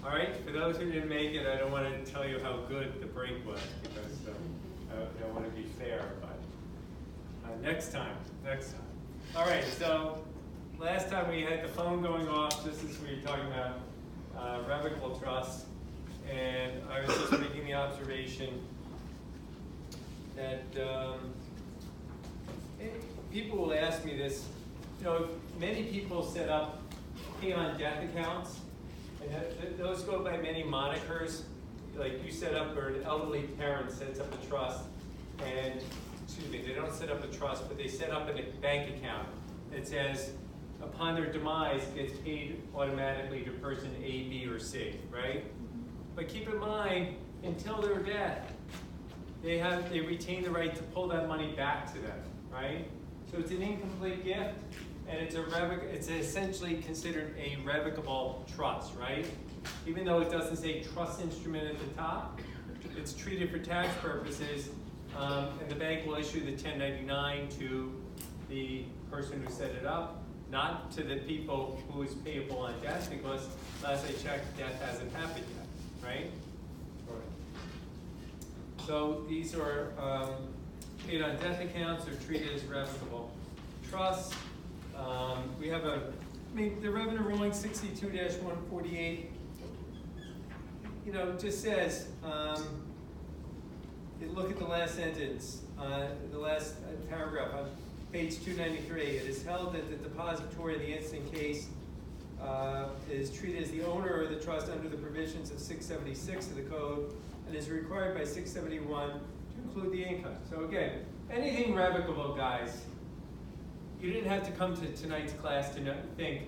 All right, for those who didn't make it, I don't want to tell you how good the break was because I want to be fair, but next time. All right, so last time we had the phone going off. This is where you're talking about revocable trust, and I was just making the observation that people will ask me this. You know, many people set up pay on death accounts, and those go by many monikers. Like you set up, or an elderly parent sets up a trust, and they don't set up a trust, but they set up a bank account that says, upon their demise, gets paid automatically to person A, B, or C, right? But keep in mind, until their death, they retain the right to pull that money back to them, right? So it's an incomplete gift, and it's essentially considered a revocable trust, right? Even though it doesn't say trust instrument at the top, it's treated for tax purposes, and the bank will issue the 1099 to the person who set it up, not to the people who is payable on death, because last I checked, death hasn't happened yet, right? So these are paid on death accounts, are treated as revocable trusts. We have the revenue ruling 62-148, you know, just says, look at the last sentence, the last paragraph on page 293. It is held that the depository in the instant case is treated as the owner of the trust under the provisions of 676 of the code and is required by 671 to include the income. So again, anything revocable, guys, you didn't have to come to tonight's class to think,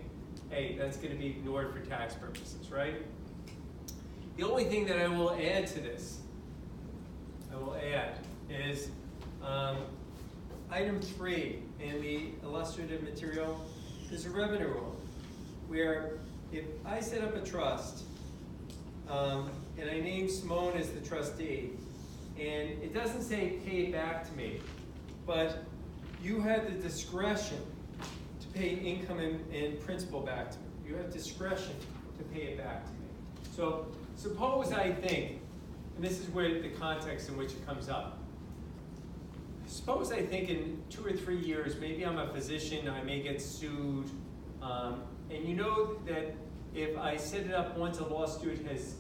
hey, that's going to be ignored for tax purposes, right? The only thing that I will add to this, is item 3 in the illustrative material. There's a revenue rule where if I set up a trust and I name Simone as the trustee, and it doesn't say pay it back to me, but you have the discretion to pay income and principal back to me. You have discretion to pay it back to me. So suppose I think, and this is where the context in which it comes up. Suppose I think in 2 or 3 years, maybe I'm a physician, I may get sued, and you know that if I set it up once a lawsuit has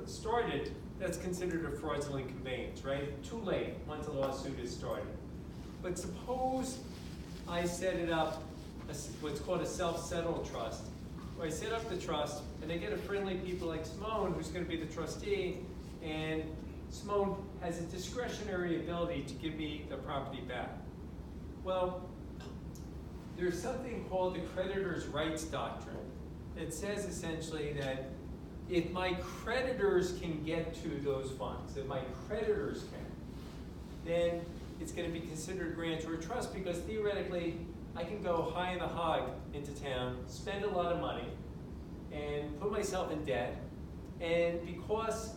started, that's considered a fraudulent conveyance, right? Too late once a lawsuit is started. But suppose I set it up, what's called a self-settled trust, where I set up the trust, and I get a friendly people like Simone, who's going to be the trustee, and Simone has a discretionary ability to give me the property back. Well, there's something called the creditor's rights doctrine. It says essentially that if my creditors can get to those funds, if my creditors can, then it's going to be considered a grantor trust, because theoretically I can go high in the hog into town, spend a lot of money, and put myself in debt, and because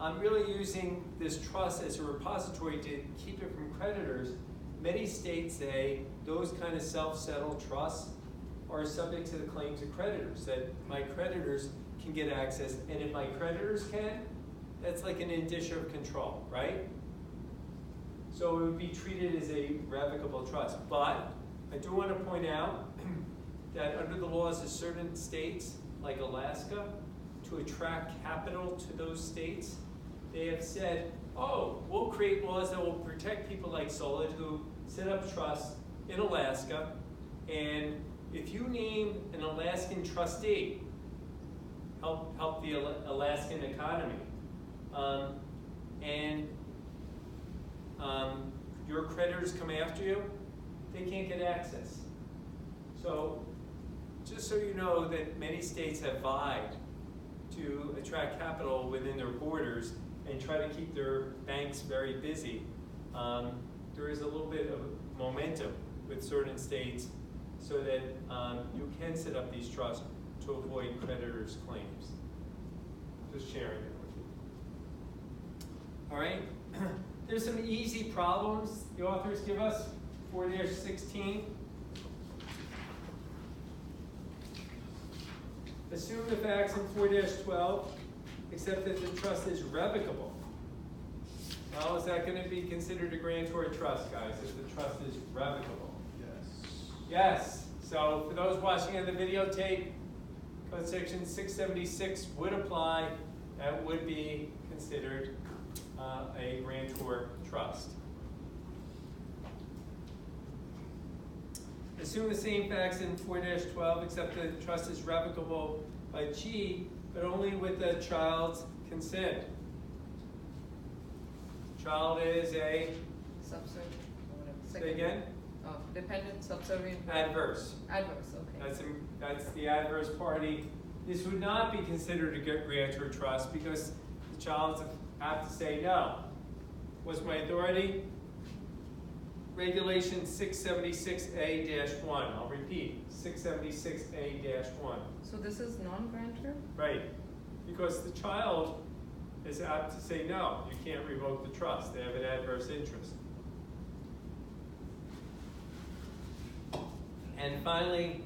I'm really using this trust as a repository to keep it from creditors, many states say those kind of self-settled trusts are subject to the claims of creditors, that my creditors can get access, and if my creditors can, that's like an indicia of control, right? So it would be treated as a revocable trust. But I do want to point out that under the laws of certain states, like Alaska, to attract capital to those states, they have said, oh, we'll create laws that will protect people like Solid who set up trusts in Alaska, and if you name an Alaskan trustee, help the Alaskan economy, and your creditors come after you, they can't get access. So just so you know that many states have vied to attract capital within their borders and try to keep their banks very busy. There is a little bit of momentum with certain states so that you can set up these trusts to avoid creditors' claims. Just sharing it with you. All right, there's some easy problems the authors give us, 4-16. Assume the facts in 4-12, except that the trust is revocable. Well, is that going to be considered a grantor trust, guys, if the trust is revocable? Yes. Yes. So for those watching on the videotape, Code Section 676 would apply. That would be considered a grantor trust. Assume the same facts in 4-12, except the trust is revocable by G, but only with the child's consent. Child is a, Subservient, or whatever. say again? Oh, dependent, subservient. Adverse. Adverse, okay. That's the adverse party. This would not be considered a grantor trust because the child have to say no. What's my authority? Regulation 676A-1. I'll repeat, 676A-1. So this is non-grantor? Right, because the child is apt to say no. You can't revoke the trust. They have an adverse interest. And finally,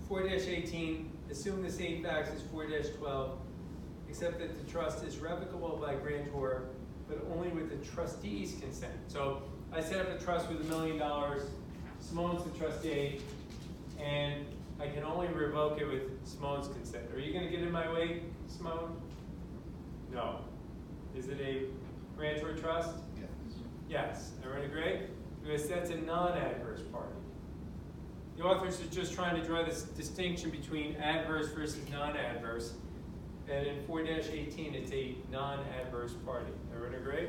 4-18, assume the same facts as 4-12, except that the trust is revocable by grantor, but only with the trustee's consent. So I set up a trust with $1 million, Simone's the trustee, and I can only revoke it with Simone's consent. Are you going to get in my way, Simone? No. Is it a grantor trust? Yes. Yes. Everyone agree? Because that's a non-adverse party. The authors are just trying to draw this distinction between adverse versus non-adverse. And in 4-18, it's a non-adverse party. Everyone agree?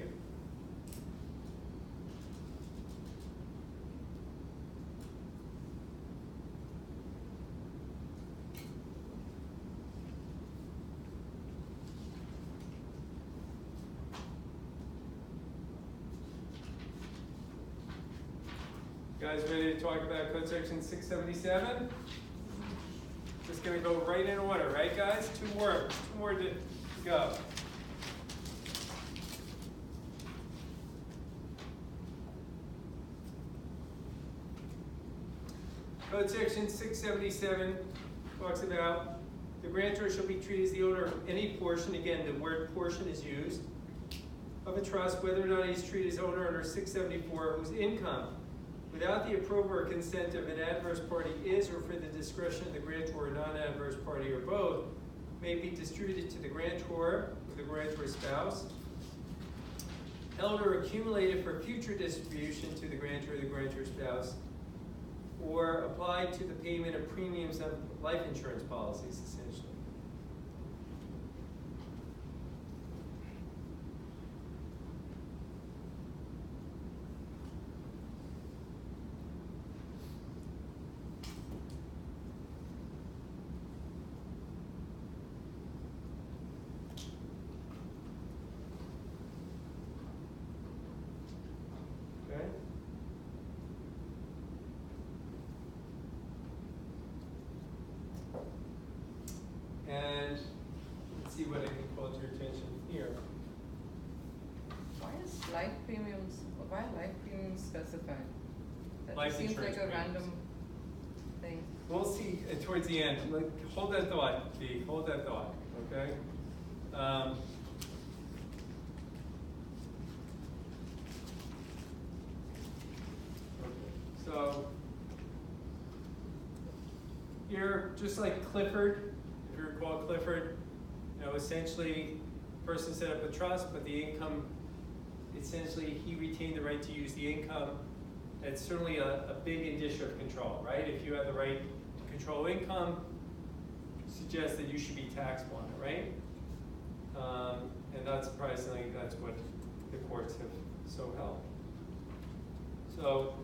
You guys ready to talk about Code Section 677? Just gonna go right in order, right guys? Two more to go. Code Section 677 talks about the grantor shall be treated as the owner of any portion, again the word portion is used, of a trust, whether or not he's treated as owner under 674, whose income, without the approval or consent of an adverse party is, or for the discretion of the grantor or non-adverse party or both, may be distributed to the grantor or the grantor's spouse, held or accumulated for future distribution to the grantor or the grantor's spouse, or applied to the payment of premiums of life insurance policies, essentially. Okay? And let's see what I can call to your attention here. Why is life premiums, why are life premiums specified? That Life seems like insurance a premiums. random thing. We'll see towards the end. Hold that thought, Dee. Hold that thought, okay? So here, just like Clifford, if you recall Clifford, essentially, person set up a trust, but the income, essentially, he retained the right to use the income. It's certainly a big indicia of control, right? If you have the right to control income, suggests that you should be taxable on it, right? And not surprisingly, that's what the courts have so held. So,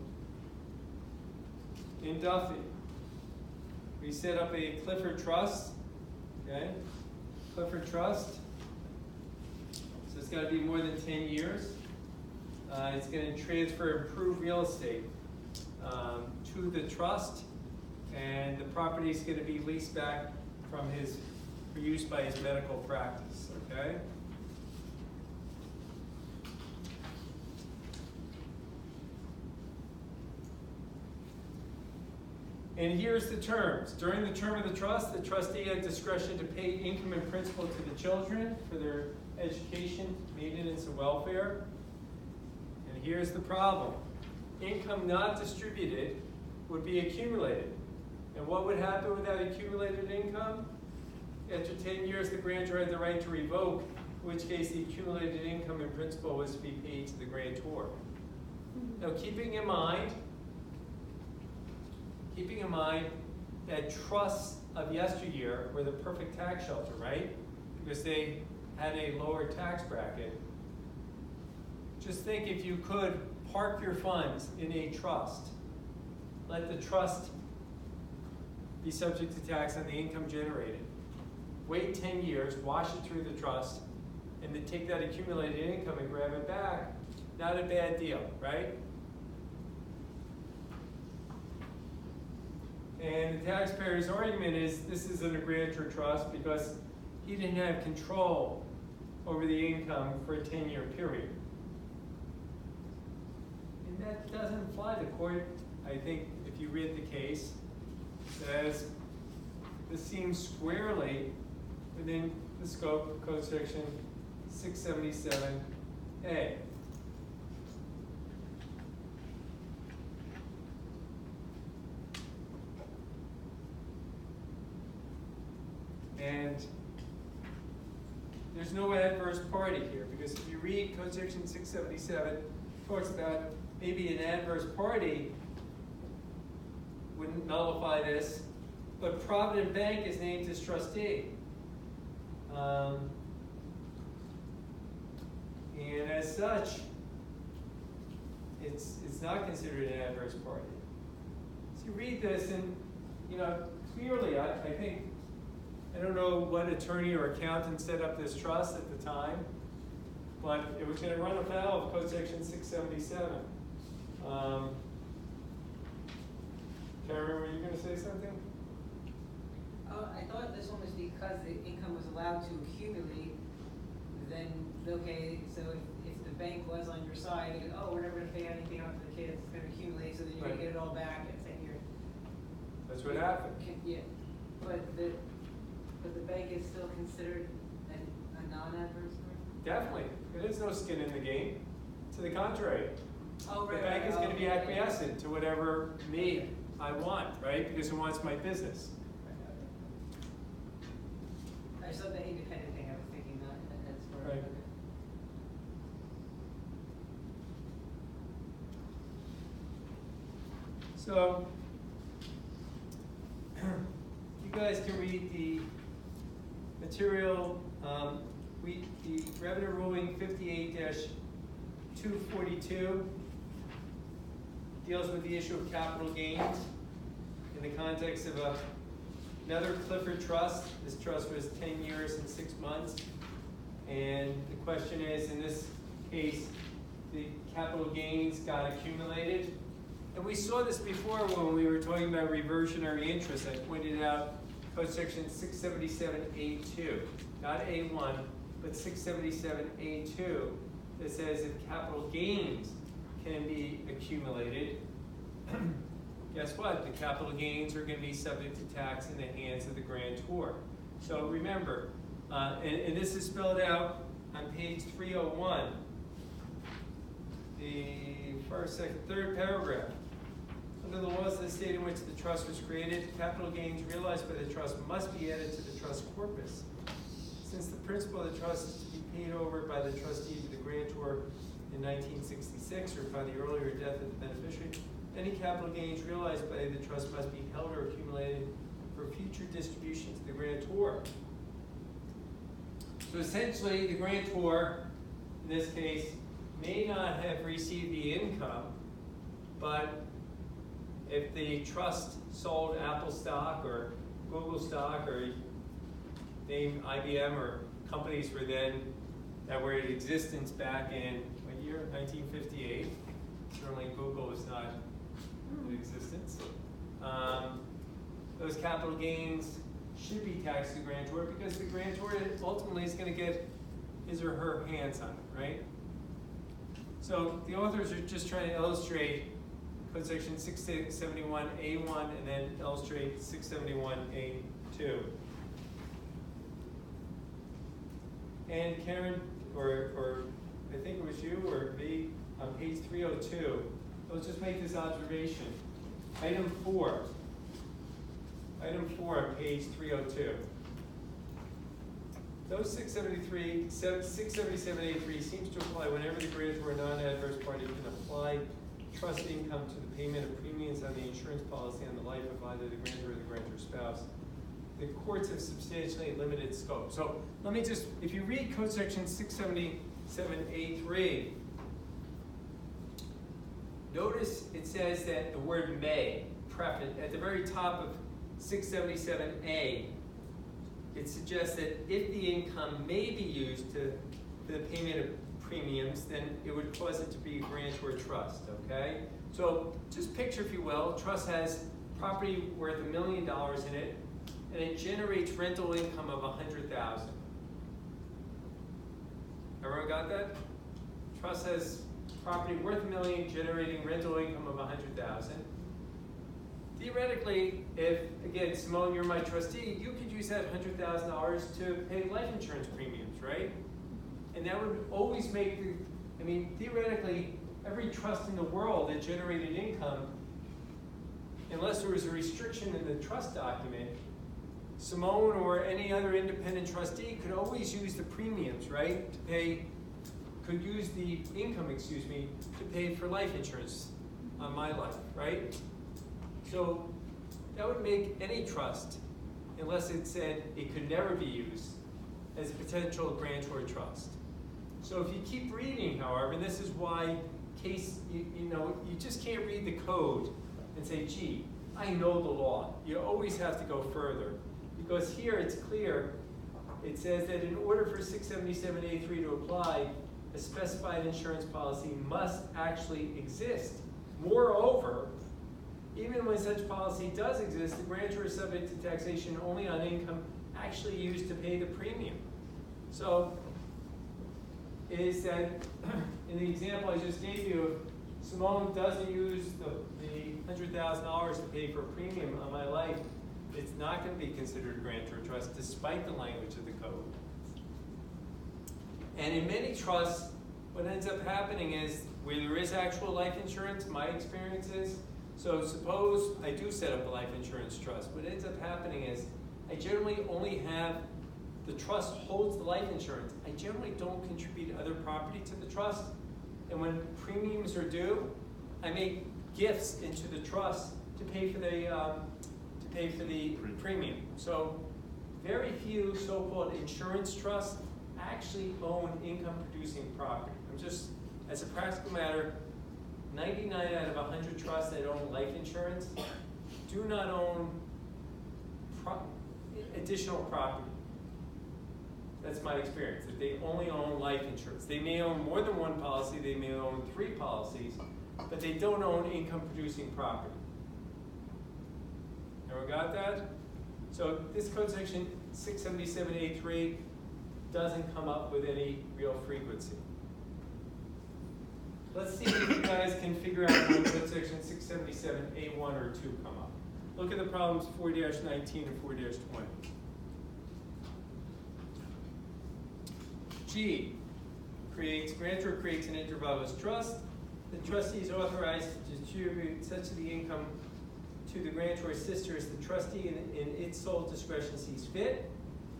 in Duffy, we set up a Clifford Trust, okay? Clifford Trust. So it's got to be more than 10 years. It's going to transfer improved real estate to the trust, and the property is going to be leased back for use by his medical practice, okay? And here's the terms. During the term of the trust, the trustee had discretion to pay income and principal to the children for their education, maintenance, and welfare. And here's the problem. Income not distributed would be accumulated. And what would happen with that accumulated income? After 10 years, the grantor had the right to revoke, in which case the accumulated income and principal was to be paid to the grantor. Now, keeping in mind that trusts of yesteryear were the perfect tax shelter, right? Because they had a lower tax bracket. Just think if you could park your funds in a trust, let the trust be subject to tax on the income generated. Wait 10 years, wash it through the trust, and then take that accumulated income and grab it back. Not a bad deal, right? And the taxpayer's argument is this isn't a grantor trust because he didn't have control over the income for a 10-year period. And that doesn't fly. The court, I think, if you read the case, says this seems squarely within the scope of Code Section 677A. And there's no adverse party here, because if you read Code Section 677, it talks about maybe an adverse party wouldn't nullify this, but Provident Bank is named as trustee. And as such, it's not considered an adverse party. So you read this and, clearly I think, I don't know what attorney or accountant set up this trust at the time, but it was going to run afoul of Code Section 677. Karen, were you going to say something? I thought this one was because the income was allowed to accumulate, then, okay, so if the bank was on your side, they go, oh, we're never going to pay anything out to the kids, it's going to accumulate, so then you're going to get it all back at 10 years. That's what happened. Yeah, but the bank is still considered a non-adverse party? Definitely. There's no skin in the game. To the contrary. Oh, right, the bank is going to be okay. acquiescent to whatever me I want, right? Because it wants my business. I saw the independent thing, I was thinking that's for Right. So, you guys can read the material, the Revenue Ruling 58-242 deals with the issue of capital gains in the context of another Clifford trust. This trust was 10 years and 6 months. And the question is, in this case, the capital gains got accumulated. And we saw this before when we were talking about reversionary interest. I pointed out Code Section 677A2, not A1, but 677A2, that says if capital gains can be accumulated, guess what? The capital gains are going to be subject to tax in the hands of the grantor. So remember, and this is spelled out on page 301, the first, second, third paragraph. Under the laws of the state in which the trust was created, capital gains realized by the trust must be added to the trust corpus. Since the principal of the trust is to be paid over by the trustee to the grantor in 1966 or by the earlier death of the beneficiary, any capital gains realized by the trust must be held or accumulated for future distribution to the grantor. So essentially, the grantor, in this case, may not have received the income, but if the trust sold Apple stock or Google stock or name IBM or companies that were in existence back in what year? 1958. Certainly Google was not in existence. Those capital gains should be taxed to the grantor because the grantor ultimately is going to get his or her hands on it, right? So the authors are just trying to illustrate Code section 671A1 and then illustrate 671A2. And Karen, or I think it was you or me, on page 302, let's just make this observation. Item 4 on page 302. Those 677A3 seems to apply whenever the grantor or non-adverse party can apply trust income to the payment of premiums on the insurance policy on the life of either the grantor or the grantor's spouse. The courts have substantially limited scope. So let me just, if you read code section 677A3, notice it says that the word may, preface, at the very top of 677A, it suggests that if the income may be used for the payment of premiums, then it would cause it to be a grantor trust, okay? So just picture, if you will, trust has property worth $1 million in it, and it generates rental income of $100,000. Everyone got that? Trust has property worth $1 million, generating rental income of $100,000. Theoretically, if, again, Simone, you're my trustee, you could use that $100,000 to pay life insurance premiums, right? And that would always make the, I mean, theoretically, every trust in the world that generated income, unless there was a restriction in the trust document, Simone or any other independent trustee could always use the premiums, right, to pay, could use the income, excuse me, to pay for life insurance on my life, right? So that would make any trust, unless it said it could never be used, as a potential grantor trust. So if you keep reading, however, and this is why you just can't read the code and say, gee, I know the law. You always have to go further. Because here it's clear, it says that in order for 677A3 to apply, a specified insurance policy must actually exist. Moreover, even when such policy does exist, the grantor is subject to taxation only on income actually used to pay the premium. So, is that, in the example I just gave you, if Simone doesn't use the $100,000 to pay for a premium on my life, it's not going to be considered a grantor trust despite the language of the code. And in many trusts, what ends up happening is where there is actual life insurance, my experience is, so suppose I do set up a life insurance trust. What ends up happening is I generally only have, the trust holds the life insurance. I generally don't contribute other property to the trust. And when premiums are due, I make gifts into the trust to pay for the premium. So very few so-called insurance trusts actually own income-producing property. I'm just, as a practical matter, 99 out of 100 trusts that own life insurance do not own additional property. That's my experience, that they only own life insurance. They may own more than one policy, they may own 3 policies, but they don't own income-producing property. Everyone got that? So this code section 677A3 doesn't come up with any real frequency. Let's see if you guys can figure out when code section 677A1 or 2 come up. Look at the problems 4-19 and 4-20. G, grantor creates an inter vivos trust. The trustee is authorized to distribute such of the income to the grantor's sister as the trustee in its sole discretion sees fit.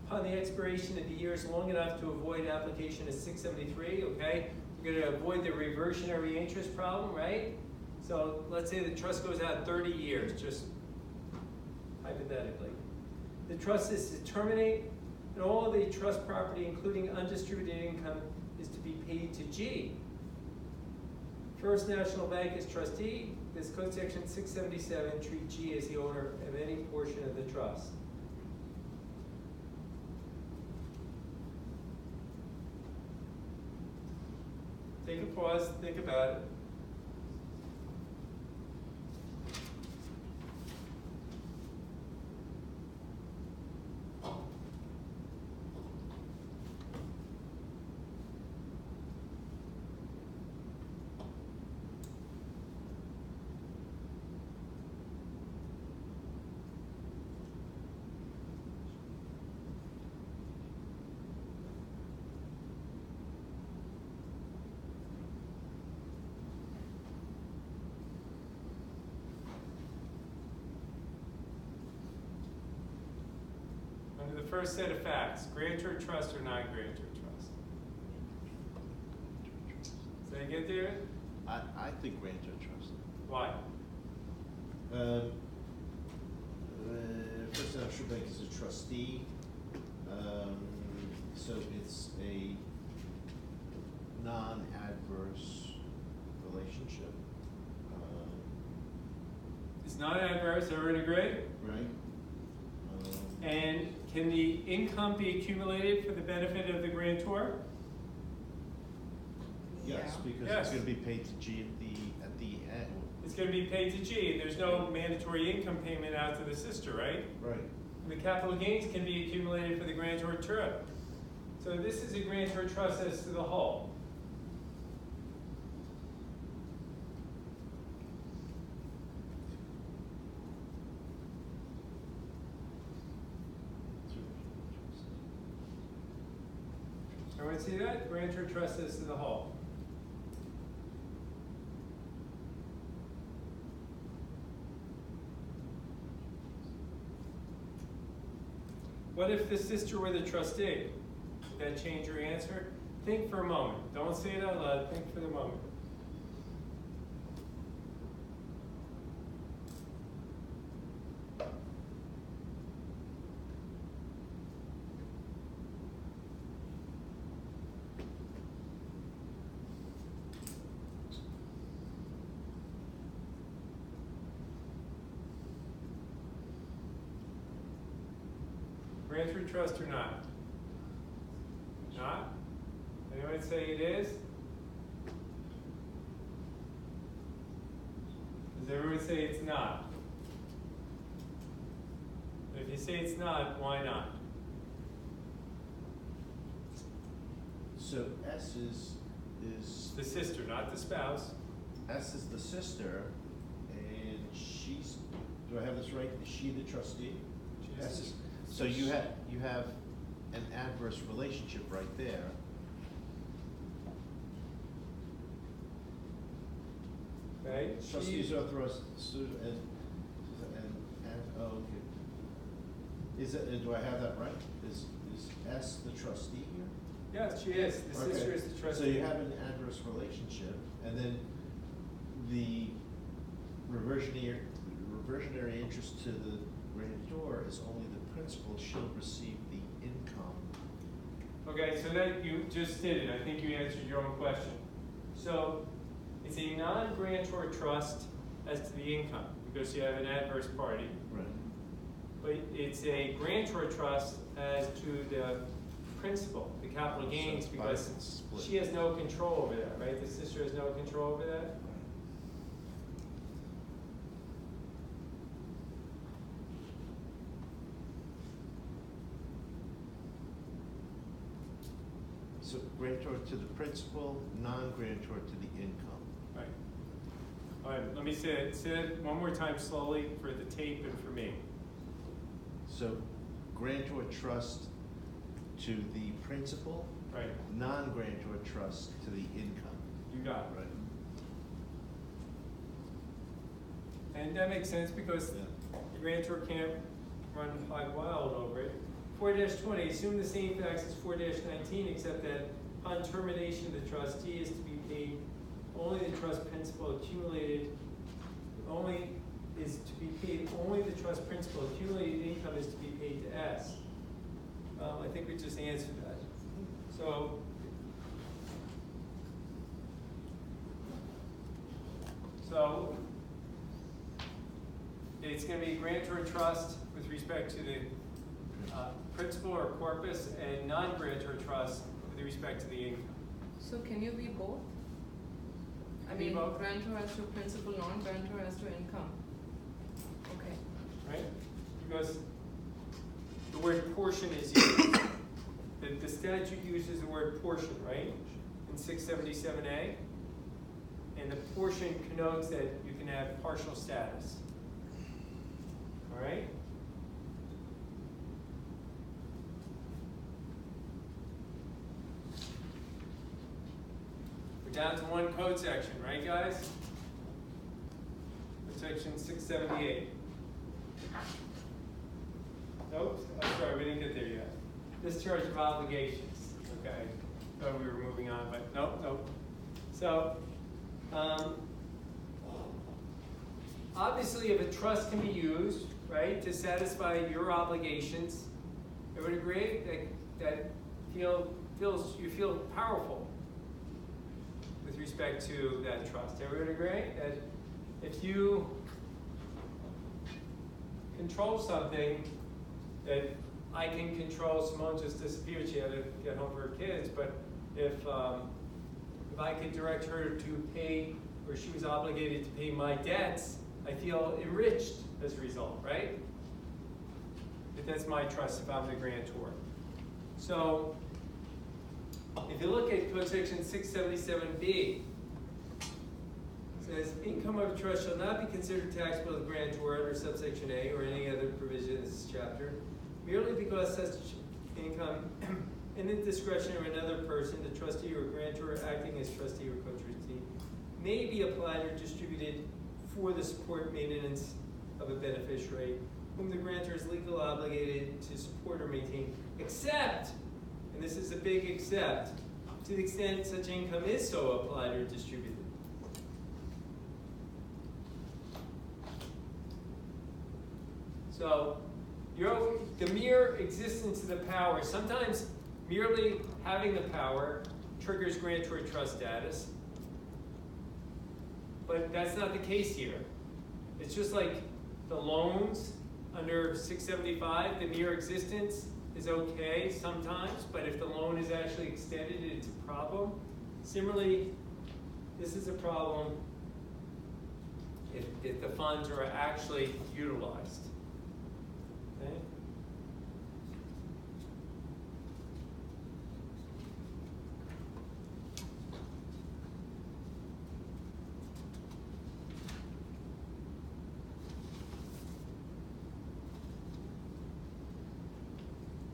Upon the expiration of the years long enough to avoid application of 673, okay? We're going to avoid the reversionary interest problem, right? So let's say the trust goes out 30 years, just hypothetically. The trust is to terminate, and all of the trust property, including undistributed income, is to be paid to G. First National Bank is trustee. This code section 677 treat G as the owner of any portion of the trust. Take a pause, think about it. the first set of facts, grantor trust or non-grantor trust? Did I get there? I think grantor trust. Why? First National Bank is a trustee, so it's a non-adverse relationship, It's not adverse, everyone agree? right? And can the income be accumulated for the benefit of the grantor? Yes, Yeah. because Yes. it's going to be paid to G at the end. It's going to be paid to G, and there's no mandatory income payment out to the sister, right? Right. And the capital gains can be accumulated for the grantor too. So this is a grantor trust as to the whole. Everyone see that? Grantor trust as to the whole. What if the sister were the trustee? Would that change your answer? Think for a moment. Don't say it out loud. Think for the moment. Grantor trust or not? Not? Anyone say it is? Does everyone say it's not? If you say it's not, why not? So S is The sister, not the spouse. S is the sister, and she's. Do I have this right? Is she the trustee? She's S the- is, so you have an adverse relationship right there. Okay? Trustees authorized and oh, okay. Is it? Do I have that right? Is S the trustee here? Yes, she is. The sister Okay. is the trustee. So you have an adverse relationship, and then the reversionary interest to the grantor is only the principal shall receive the income. Okay, so that you just did it. I think you answered your own question. So it's a non-grantor trust as to the income because you have an adverse party, Right. but it's a grantor trust as to the principal, the capital gains, So because it's split. she has no control over that, right? The sister has no control over that. So grantor to the principal, non-grantor to the income. Right. All right, let me say it one more time slowly for the tape and for me. So grantor trust to the principal, Right, non-grantor trust to the income. you got it. Right. And that makes sense because Yeah. the grantor can't run hog wild over it. 4-20, assume the same facts as 4-19, except that upon termination of the trustee is to be paid only the trust principal accumulated, only the trust principal accumulated income is to be paid to S. I think we just answered that. So it's going to be grantor trust with respect to the principal or corpus, and non-grantor trust with respect to the income. So can you be both? I Be mean, both. grantor as to principal, non-grantor as to income. Okay. Right? Because the word portion is used. The statute uses the word portion, right? In 677A. And the portion connotes that you can have partial status. All right? We're down to one code section, right, guys? Section 678. Nope, I'm sorry, we didn't get there yet. discharge of obligations. Okay, thought we were moving on, but nope. So, obviously, if a trust can be used, right, to satisfy your obligations, I would agree that you feel powerful with respect to that trust. Everyone agree that if you control something, that I can control. Simone just disappeared. She had to get home for her kids. But if I could direct her to pay, or she was obligated to pay my debts, I feel enriched as a result, right? But that's my trust if I'm the grantor. So if you look at code section 677B, it says income of a trust shall not be considered taxable to the grantor under subsection A or any other provision in this chapter, merely because such income in the discretion of another person, the trustee or grantor acting as trustee or co-trustee, may be applied or distributed for the support maintenance of a beneficiary whom the grantor is legally obligated to support or maintain, except, and this is a big except, to the extent such income is so applied or distributed. So, the mere existence of the power, sometimes merely having the power triggers grantor trust status, but that's not the case here. It's just like the loans under 675, the mere existence is okay sometimes, but if the loan is actually extended, it's a problem. Similarly, this is a problem if the funds are actually utilized. Okay?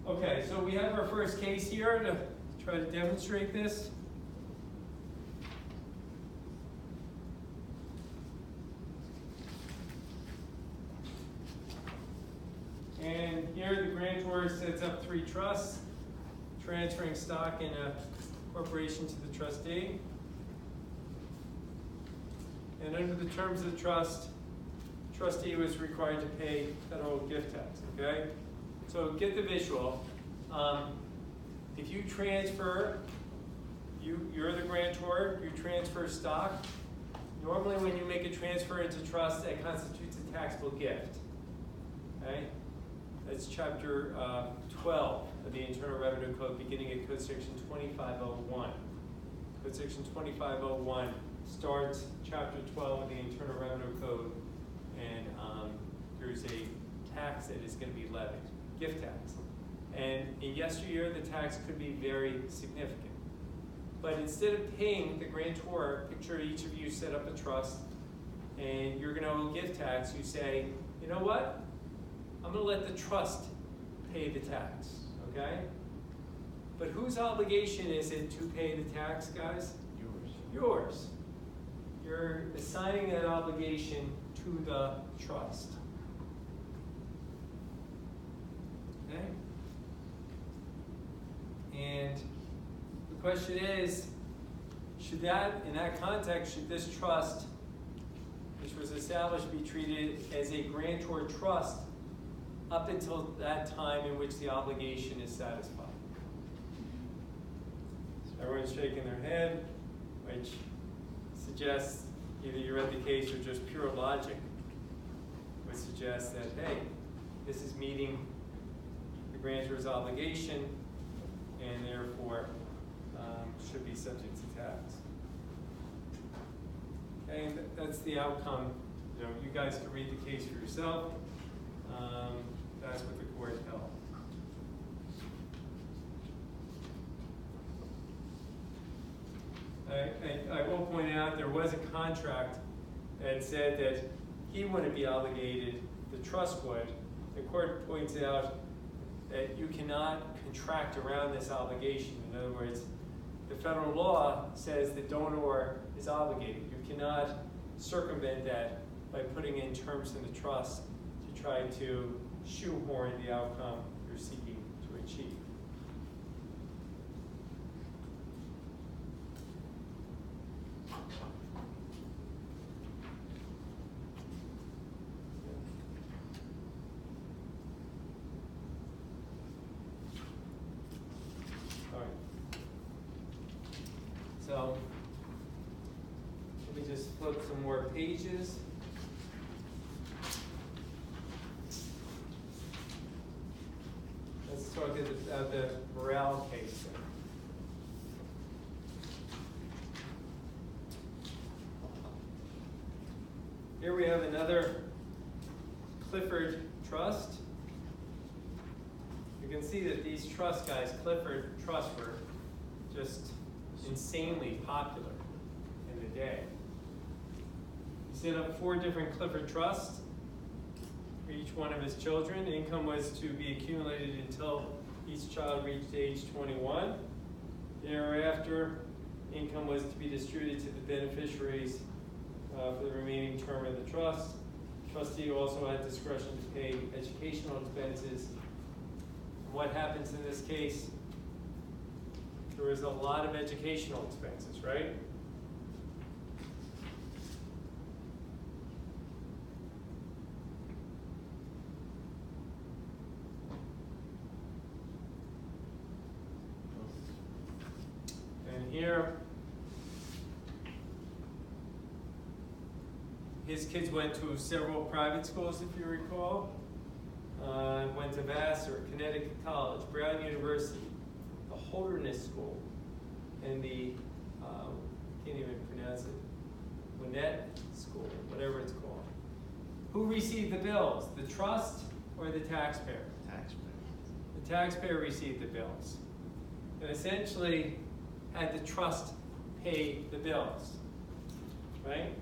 Okay, so we have our first case here to try to demonstrate this. And here the grantor sets up 3 trusts, transferring stock in a corporation to the trustee. And under the terms of the trust, the trustee was required to pay federal gift tax, okay? So get the visual. If you transfer, you're the grantor, you transfer stock. Normally when you make a transfer into trust, that constitutes a taxable gift, okay? That's chapter 12 of the Internal Revenue Code, beginning at code section 2501. Code section 2501 starts chapter 12 of the Internal Revenue Code, and there's a tax that is going to be levied, gift tax. And in yesteryear, the tax could be very significant. But instead of paying the grantor, picture each of you set up a trust, and you're going to owe gift tax, you say, you know what? I'm going to let the trust pay the tax, okay? But whose obligation is it to pay the tax, guys? Yours. You're assigning that obligation to the trust. Okay? And the question is, should that, in that context, should this trust, which was established, be treated as a grantor trust up until that time in which the obligation is satisfied? So everyone's shaking their head, which suggests either you read the case or just pure logic would suggest that, hey, this is meeting the grantor's obligation and therefore should be subject to tax. Okay, and that's the outcome. You know, you guys can read the case for yourself. That's what the court held. I will point out there was a contract that said that he wouldn't be obligated, the trust would. The court points out that you cannot contract around this obligation. In other words, the federal law says the donor is obligated. You cannot circumvent that by putting in terms in the trust to try to shoehorn the outcome you're seeking to achieve. flip some more pages. Let's talk about the morale case. Here we have another Clifford trust. You can see that these trust guys, Clifford Trust, were just insanely popular in the day. He set up 4 different Clifford trusts for each one of his children. Income was to be accumulated until each child reached age 21. Thereafter, income was to be distributed to the beneficiaries for the remaining term of the trust. Trustee also had discretion to pay educational expenses. What happens in this case? There was a lot of educational expenses, right? And here, his kids went to several private schools, if you recall. Went to Vassar, Connecticut College, Brown University, the Holderness School, and the, can't even pronounce it, Gwinnett School, whatever it's called. Who received the bills, the trust or the taxpayer? Taxpayer. The taxpayer received the bills. And essentially had the trust pay the bills, right?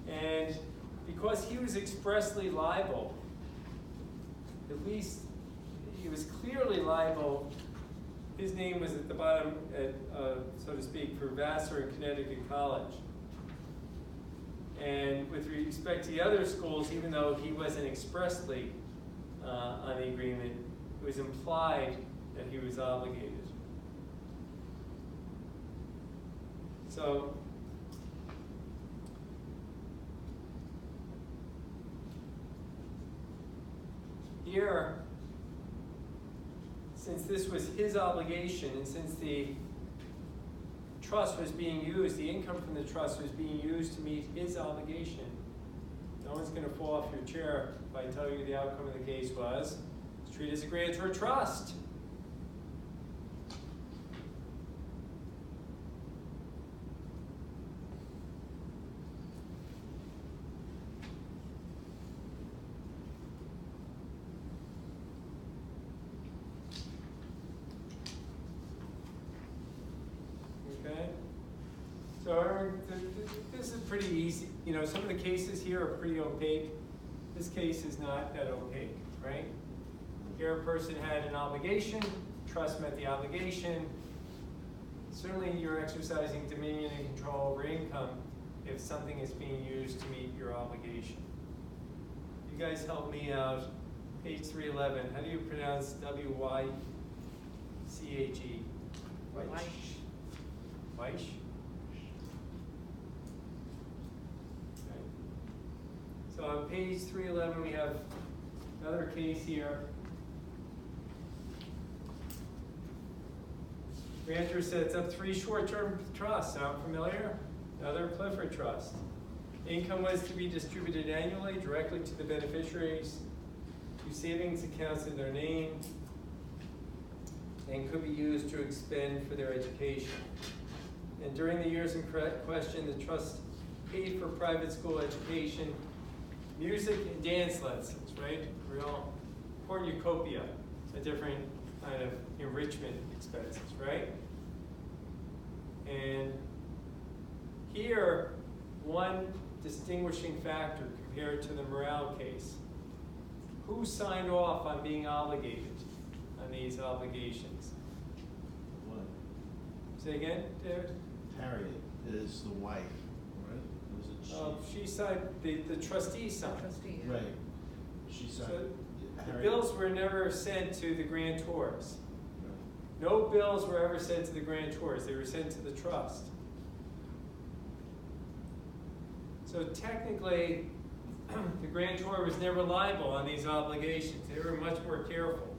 And because he was expressly liable, at least he was clearly liable, his name was at the bottom, so to speak, for Vassar and Connecticut College. And with respect to the other schools, even though he wasn't expressly on the agreement, it was implied that he was obligated. So, here, since this was his obligation, and since the trust was being used, the income from the trust was being used to meet his obligation, no one's going to fall off your chair if I tell you the outcome of the case was, it's treated as a grantor trust. Okay, so this is pretty easy. You know, some of the cases here are pretty opaque. This case is not that opaque, right? Here a person had an obligation, trust met the obligation. Certainly you're exercising dominion and control over income if something is being used to meet your obligation. You guys help me out. Page 311, how do you pronounce W-Y-C-H-E? Weich. Weich? Okay. So on page 311, we have another case here. Grantor sets up 3 short-term trusts. Sound familiar? Another Clifford trust. Income was to be distributed annually directly to the beneficiaries, to savings accounts in their name, and could be used to expend for their education. And during the years in question, the trust paid for private school education, music and dance lessons, right? Real cornucopia, a different kind of enrichment expenses, right? And here, one distinguishing factor compared to the Morale case. Who signed off on being obligated on these obligations? What? Say again, David? Harriet is the wife, right? Was it she? She signed, the trustee signed. Trustee, yeah. Right. She signed. So the Harriet- bills were never sent to the grantors. Right. No bills were ever sent to the grantors. They were sent to the trust. So technically, the grantor was never liable on these obligations. They were much more careful.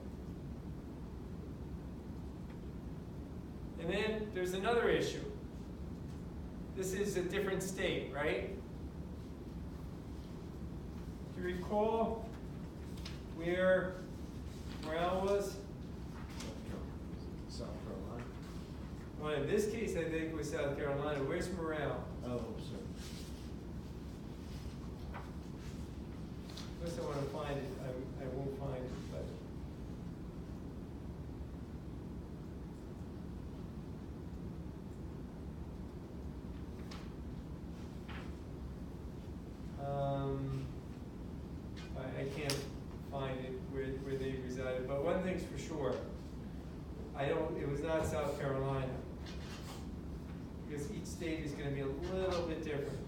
And then there's another issue. This is a different state, right? Do you recall where Morale was? South Carolina. Well, in this case, I think it was South Carolina. Where's Morale? Oh, sorry. Unless I want to find it, I won't find it, but. I can't find it where they resided, but one thing's for sure, it was not South Carolina. Because each state is gonna be a little bit different.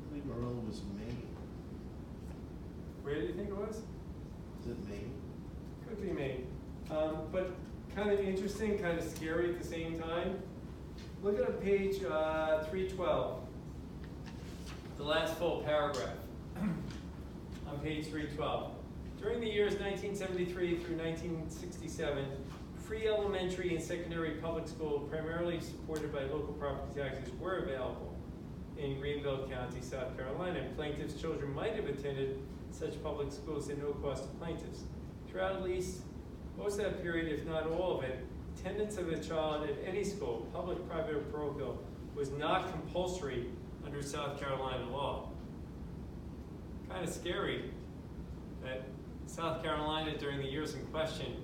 I think Monroe was Maine. Where do you think it was? Is it Maine? Could be Maine. But kind of interesting, kind of scary at the same time. Look at page 312, the last full paragraph on page 312. During the years 1973 through 1967, free elementary and secondary public school, primarily supported by local property taxes, were available in Greenville County, South Carolina. And plaintiffs' children might have attended such public schools at no cost to plaintiffs. Throughout at least most of that period, if not all of it, attendance of a child at any school, public, private, or parochial, was not compulsory under South Carolina law. Kind of scary that South Carolina, during the years in question,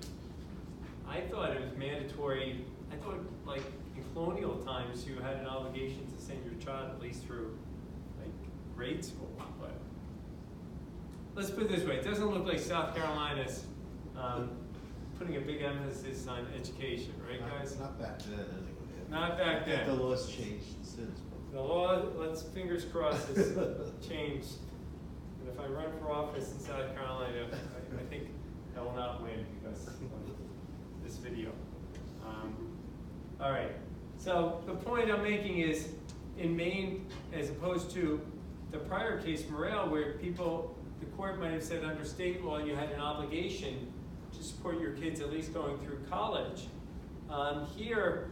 I thought it was mandatory. I thought, like, in colonial times, you had an obligation to send your child at least through, like, grade school. But let's put it this way: it doesn't look like South Carolina's putting a big emphasis on education, right, guys? Not back then, anyway. Not back then. The law's changed since. The law, let's fingers crossed, has changed. And if I run for office in South Carolina, I think I will not win because of this video. All right. So the point I'm making is, in Maine, as opposed to the prior case, Morale, where the court might have said under state law you had an obligation to support your kids at least going through college. Here,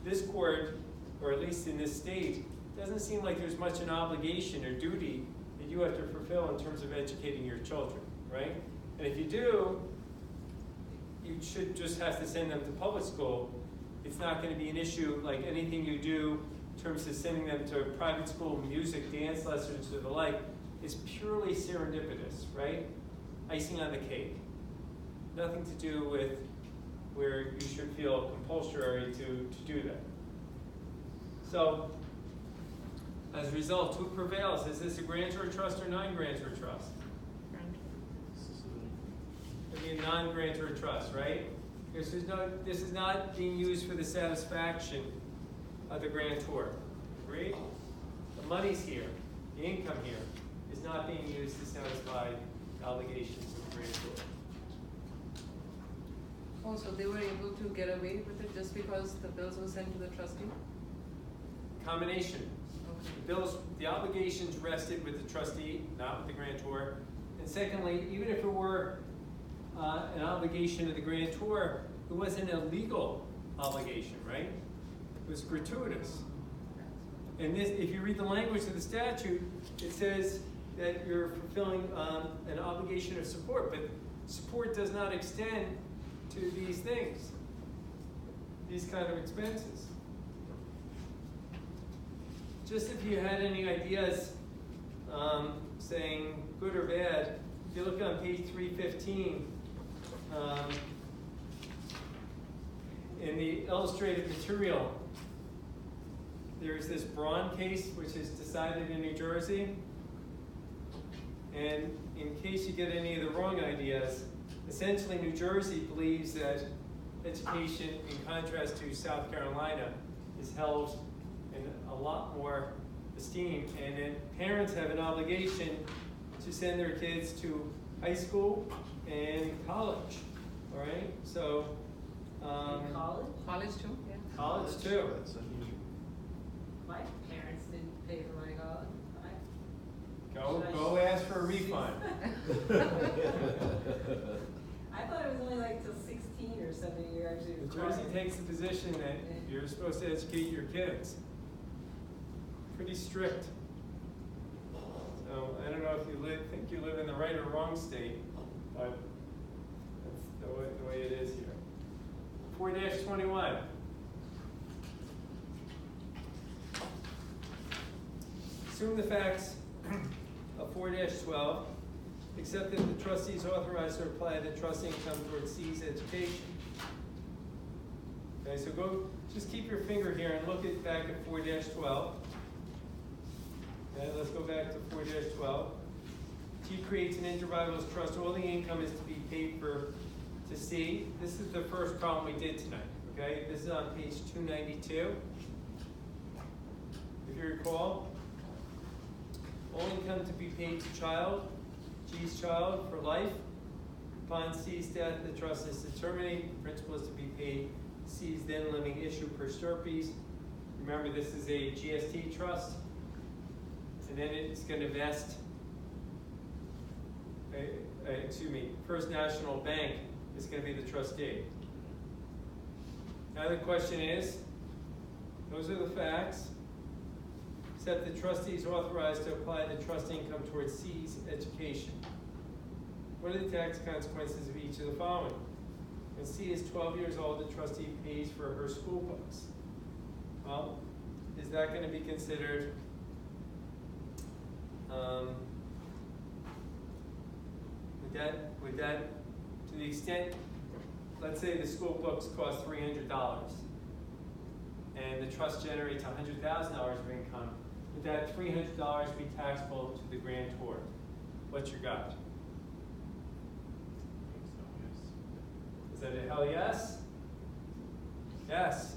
this court, or at least in this state, doesn't seem like there's much an obligation or duty that you have to fulfill in terms of educating your children, right? And if you do, you should just have to send them to public school. It's not going to be an issue like anything you do in terms of sending them to private school, music, dance lessons, or the like. It's purely serendipitous, right? Icing on the cake. Nothing to do with where you should feel compulsory to do that. So, as a result, who prevails? Is this a grantor trust or non-grantor trust? It'd be a non-grantor trust, right? This is not being used for the satisfaction of the grantor. Agreed? The money's here. The income here is not being used to satisfy the obligations of the grantor. Oh, so they were able to get away with it just because the bills were sent to the trustee? Combination. Okay. The obligations rested with the trustee, not with the grantor. And secondly, even if it were an obligation of the grantor, it wasn't a legal obligation, right? It was gratuitous. And this, if you read the language of the statute, it says that you're fulfilling an obligation of support, but support does not extend to these things, these kind of expenses. Just if you had any ideas saying good or bad, if you look on page 315, in the illustrated material, there's this Braun case which is decided in New Jersey. And in case you get any of the wrong ideas, essentially New Jersey believes that education, in contrast to South Carolina, is held in a lot more esteem, and then parents have an obligation to send their kids to high school and college. All right, so College? College too, yeah. college too. That's unusual. My parents didn't pay for my college. Go ask for a refund. I thought it was only like till 16 or something, you're actually New Jersey required. takes the position that you're supposed to educate your kids. Pretty strict. So I don't know if you think you live in the right or wrong state, but that's the way it is here. 4-21. Assume the facts of 4-12, except that the trustee is authorized to apply the trust income towards C's education. Okay, so just keep your finger here and look back at 4-12. Okay, let's go back to 4-12. G creates an inter-rival's trust. All the income is to be paid to C. This is the first problem we did tonight. Okay, this is on page 292. If you recall, all income to be paid to child, G's child for life. Upon C's death, the trust is to terminate. The principal is to be paid C's then living issue per stirpes. Remember, this is a GST trust. And then it's going to vest, First National Bank is going to be the trustee. Now the question is, those are the facts, except the trustee is authorized to apply the trust income towards C's education. What are the tax consequences of each of the following? When C is 12 years old, the trustee pays for her school books. Well, is that going to be considered would that, to the extent, let's say the school books cost $300 and the trust generates $100,000 of income, would that $300 be taxable to the grantor? What's your gut? Is that a hell yes? Yes.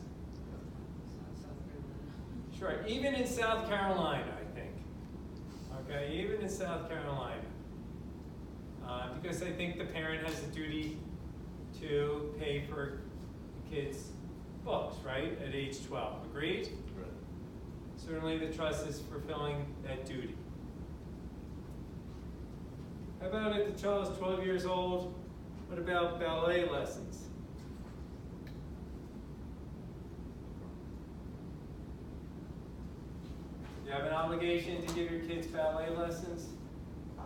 Sure, even in South Carolina, I think. Okay, even in South Carolina. Because I think the parent has a duty to pay for the kids' books, right, at age 12. Agreed? Right. Certainly the trust is fulfilling that duty. How about if the child is 12 years old? What about ballet lessons? You have an obligation to give your kids ballet lessons?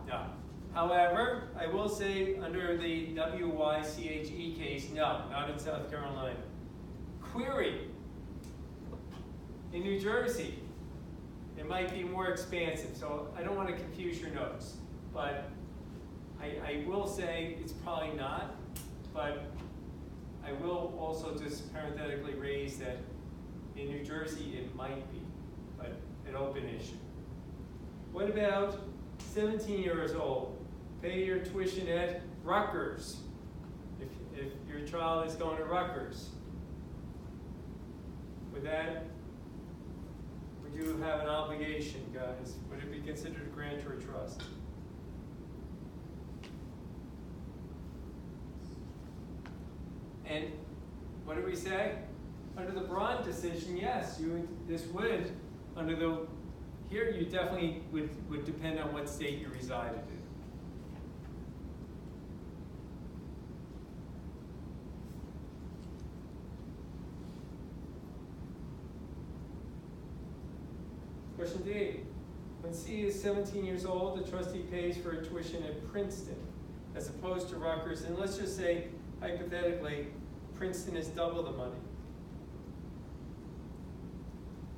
No. However, I will say under the WYCHE case, no, not in South Carolina. Query. In New Jersey, it might be more expansive, so I don't want to confuse your notes. But I will say it's probably not, but I will also just parenthetically raise that in New Jersey it might be, but an open issue. What about 17 years old? Pay your tuition at Rutgers, if your child is going to Rutgers. Would you have an obligation, guys? Would it be considered a grantor trust? And what did we say? Under the Braun decision, yes, this would, here you definitely would depend on what state you resided in. Question D. When C is 17 years old, the trustee pays for a tuition at Princeton as opposed to Rutgers. And let's just say, hypothetically, Princeton is double the money.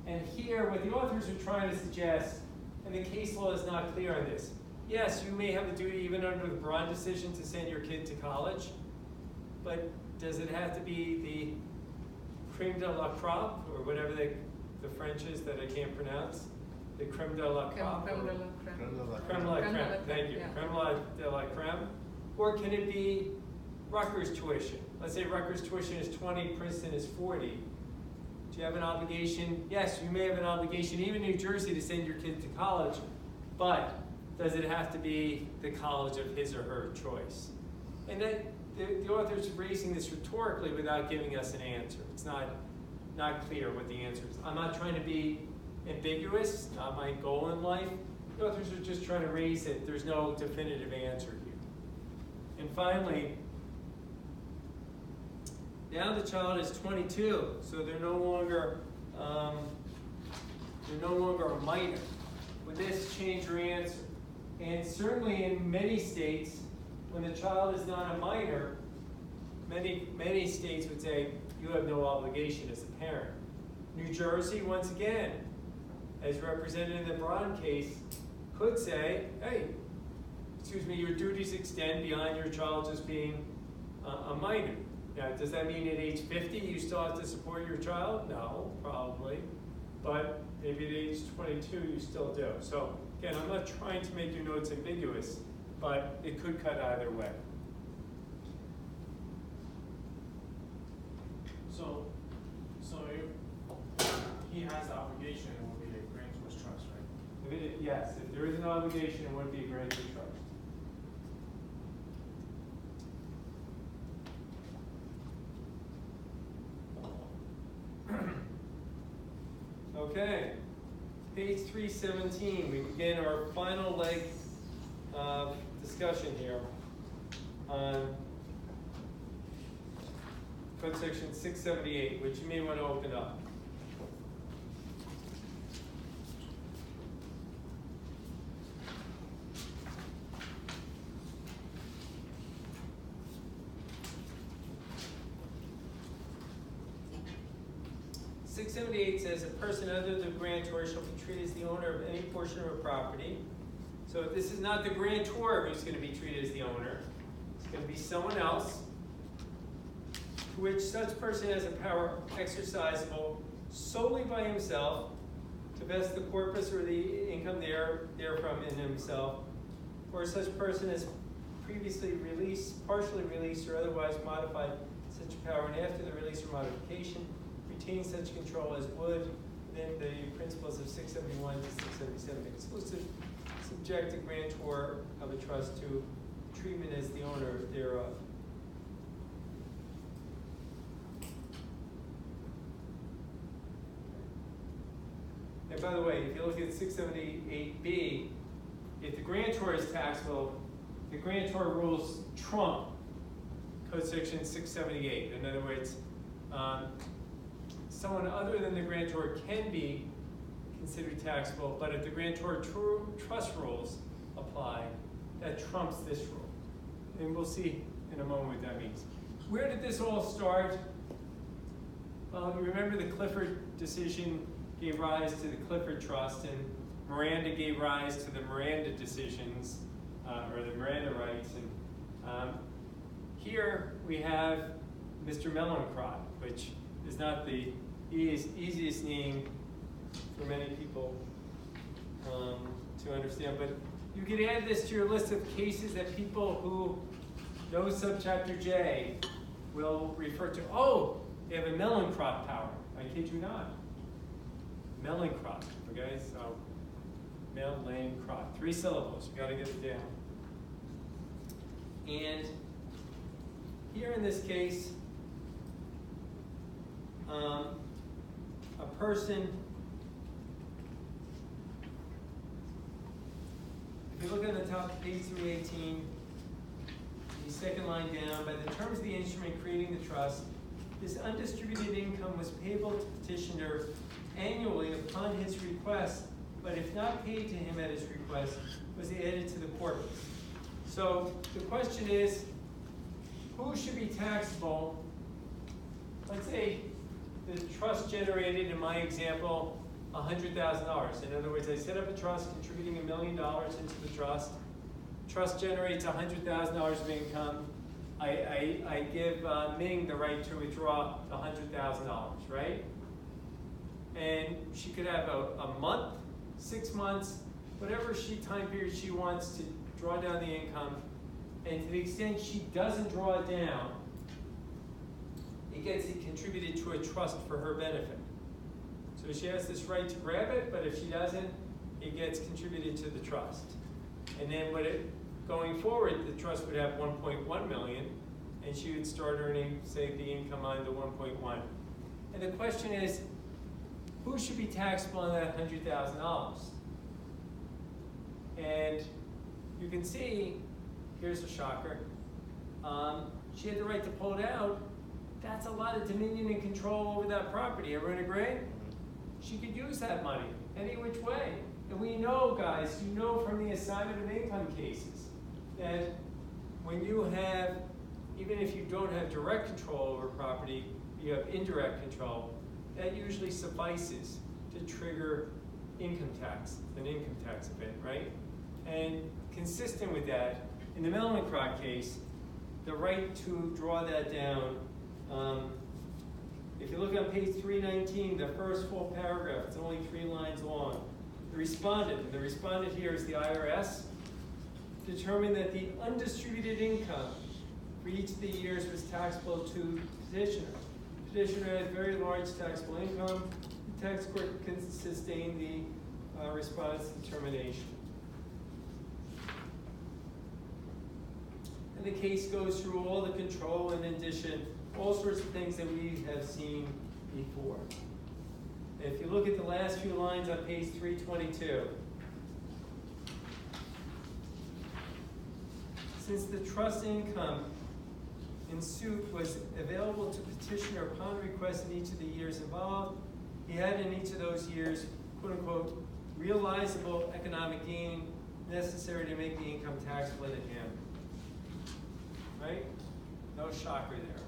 And here, what the authors are trying to suggest, and the case law is not clear on this, yes, you may have a duty even under the Braun decision to send your kid to college, but does it have to be the creme de la crop, or whatever the French is that I can't pronounce? The creme de la crop? Creme de la creme. Creme de la creme, thank you. Yeah. Creme de la creme. Or can it be Rutgers tuition? Let's say Rutgers tuition is 20, Princeton is 40. Do you have an obligation? Yes, you may have an obligation, even in New Jersey, to send your kid to college, but does it have to be the college of his or her choice? And then the author's raising this rhetorically without giving us an answer. It's not clear what the answer is. I'm not trying to be ambiguous, it's not my goal in life, The authors are just trying to raise it. There's no definitive answer here. And finally, now the child is 22, so they're no longer a minor. Would this change your answer? And certainly in many states, when the child is not a minor, many states would say you have no obligation as a parent. New Jersey, once again, as represented in the Braun case, could say, hey, excuse me, your duties extend beyond your child just being a minor. Now, does that mean at age 50 you still have to support your child? No, probably. But maybe at age 22 you still do. So again, I'm not trying to make your notes ambiguous, but it could cut either way. So if he has the obligation, it will be a grantor's trust, right? Yes, if there is an obligation, it would be a grantor trust. Okay, page 317, we begin our final leg of discussion here on Code Section 678, which you may want to open up. Six 678 says a person other than the grantor shall be treated as the owner of any portion of a property. So this is not the grantor who's going to be treated as the owner. It's going to be someone else to which such person has a power exercisable solely by himself to vest the corpus or the income therefrom in himself, or such person has previously released, partially released, or otherwise modified such power, and after the release or modification, retain such control as would within the principles of 671 to 677 exclusive, subject the grantor of a trust to treatment as the owner thereof. And by the way, if you look at 678B, if the grantor is taxable, the grantor rules trump Code Section 678. In other words, someone other than the grantor can be considered taxable, but if the grantor trust rules apply, that trumps this rule. And we'll see in a moment what that means. Where did this all start? Well, you remember the Clifford decision gave rise to the Clifford Trust, and Miranda gave rise to the Miranda decisions, or the Miranda rights. And here we have Mr. Mellencrot, which is not the easiest name for many people to understand, but you could add this to your list of cases that people who know subchapter J will refer to. Oh, they have a Mellencrot power. I kid you not. Mellencrot, okay? So, Mellencrot. 3 syllables, you gotta get it down. And here in this case, a person, if you look at the top of page 318, the second line down, by the terms of the instrument creating the trust, this undistributed income was payable to petitioner annually upon his request, but if not paid to him at his request, was added to the corpus. So the question is, who should be taxable? Let's say the trust generated, in my example, $100,000. In other words, I set up a trust contributing $1 million into the trust. Trust generates $100,000 of income. I give Ming the right to withdraw the $100,000, right? And she could have a month, 6 months, whatever time period she wants to draw down the income. And to the extent she doesn't draw it down, it gets contributed to a trust for her benefit. So she has this right to grab it, but if she doesn't, it gets contributed to the trust. And then going forward, the trust would have 1.1 million, and she would start earning, say, the income on the 1.1. And the question is, who should be taxable on that $100,000? And you can see, here's a shocker, she had the right to pull it out. That's a lot of dominion and control over that property. Everyone agree? She could use that money any which way. And we know, guys, you know from the assignment of income cases, that when you have, even if you don't have direct control over property, you have indirect control, that usually suffices to trigger income tax, an income tax event, right? And consistent with that, in the Mellencroft case, the right to draw that down, if you look on page 319, the first full paragraph, it's only 3 lines long. The respondent here is the IRS, determined that the undistributed income for each of the years was taxable to petitioner. Petitioner had very large taxable income. The tax court can sustain the respondent's determination. And the case goes through all the control and addition, all sorts of things that we have seen before. If you look at the last few lines on page 322, since the trust income in suit was available to petitioner upon request in each of the years involved, he had in each of those years, quote unquote, realizable economic gain necessary to make the income taxable to him. Right? No shocker there.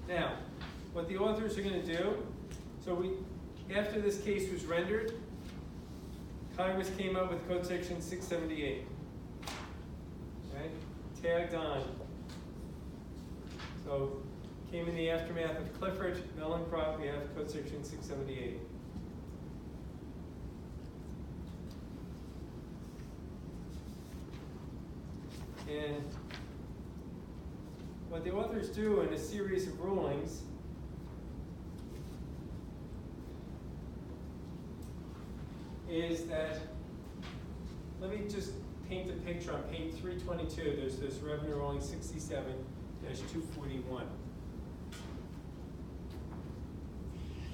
Now, what the authors are going to do, after this case was rendered, Congress came up with Code Section 678. Okay? Tagged on. So, came in the aftermath of Clifford, Mellencroft, we have Code Section 678. And what the authors do in a series of rulings is that, let me just paint a picture on page 322. There's this revenue ruling 67-241.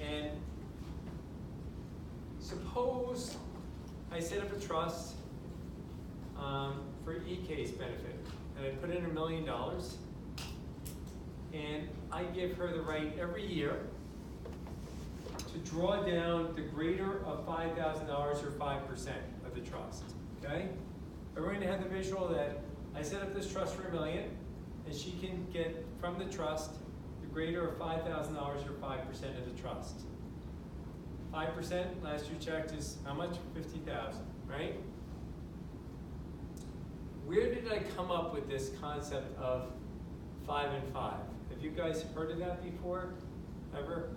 And suppose I set up a trust for EK's benefit, and I put in $1 million, and I give her the right every year to draw down the greater of $5,000 or 5% of the trust, okay? We're going to have the visual that I set up this trust for $1 million, and she can get from the trust the greater of $5,000 or 5% of the trust. 5%, last year checked, is how much? 50,000, right? Where did I come up with this concept of 5 and 5? Have you guys heard of that before? Ever?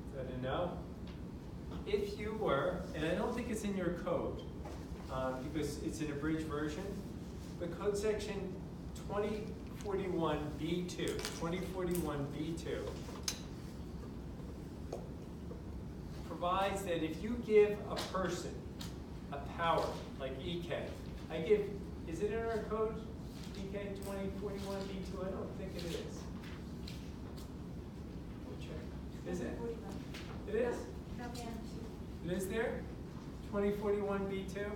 Is that a no? If you were, and I don't think it's in your code, because it's an abridged version, but Code Section 2041B2, 2041B2, provides that if you give a person a power, like EK, is it in our code, EK 2041B2? I don't think it is. We'll check. Is it? It is? It is there? 2041B2?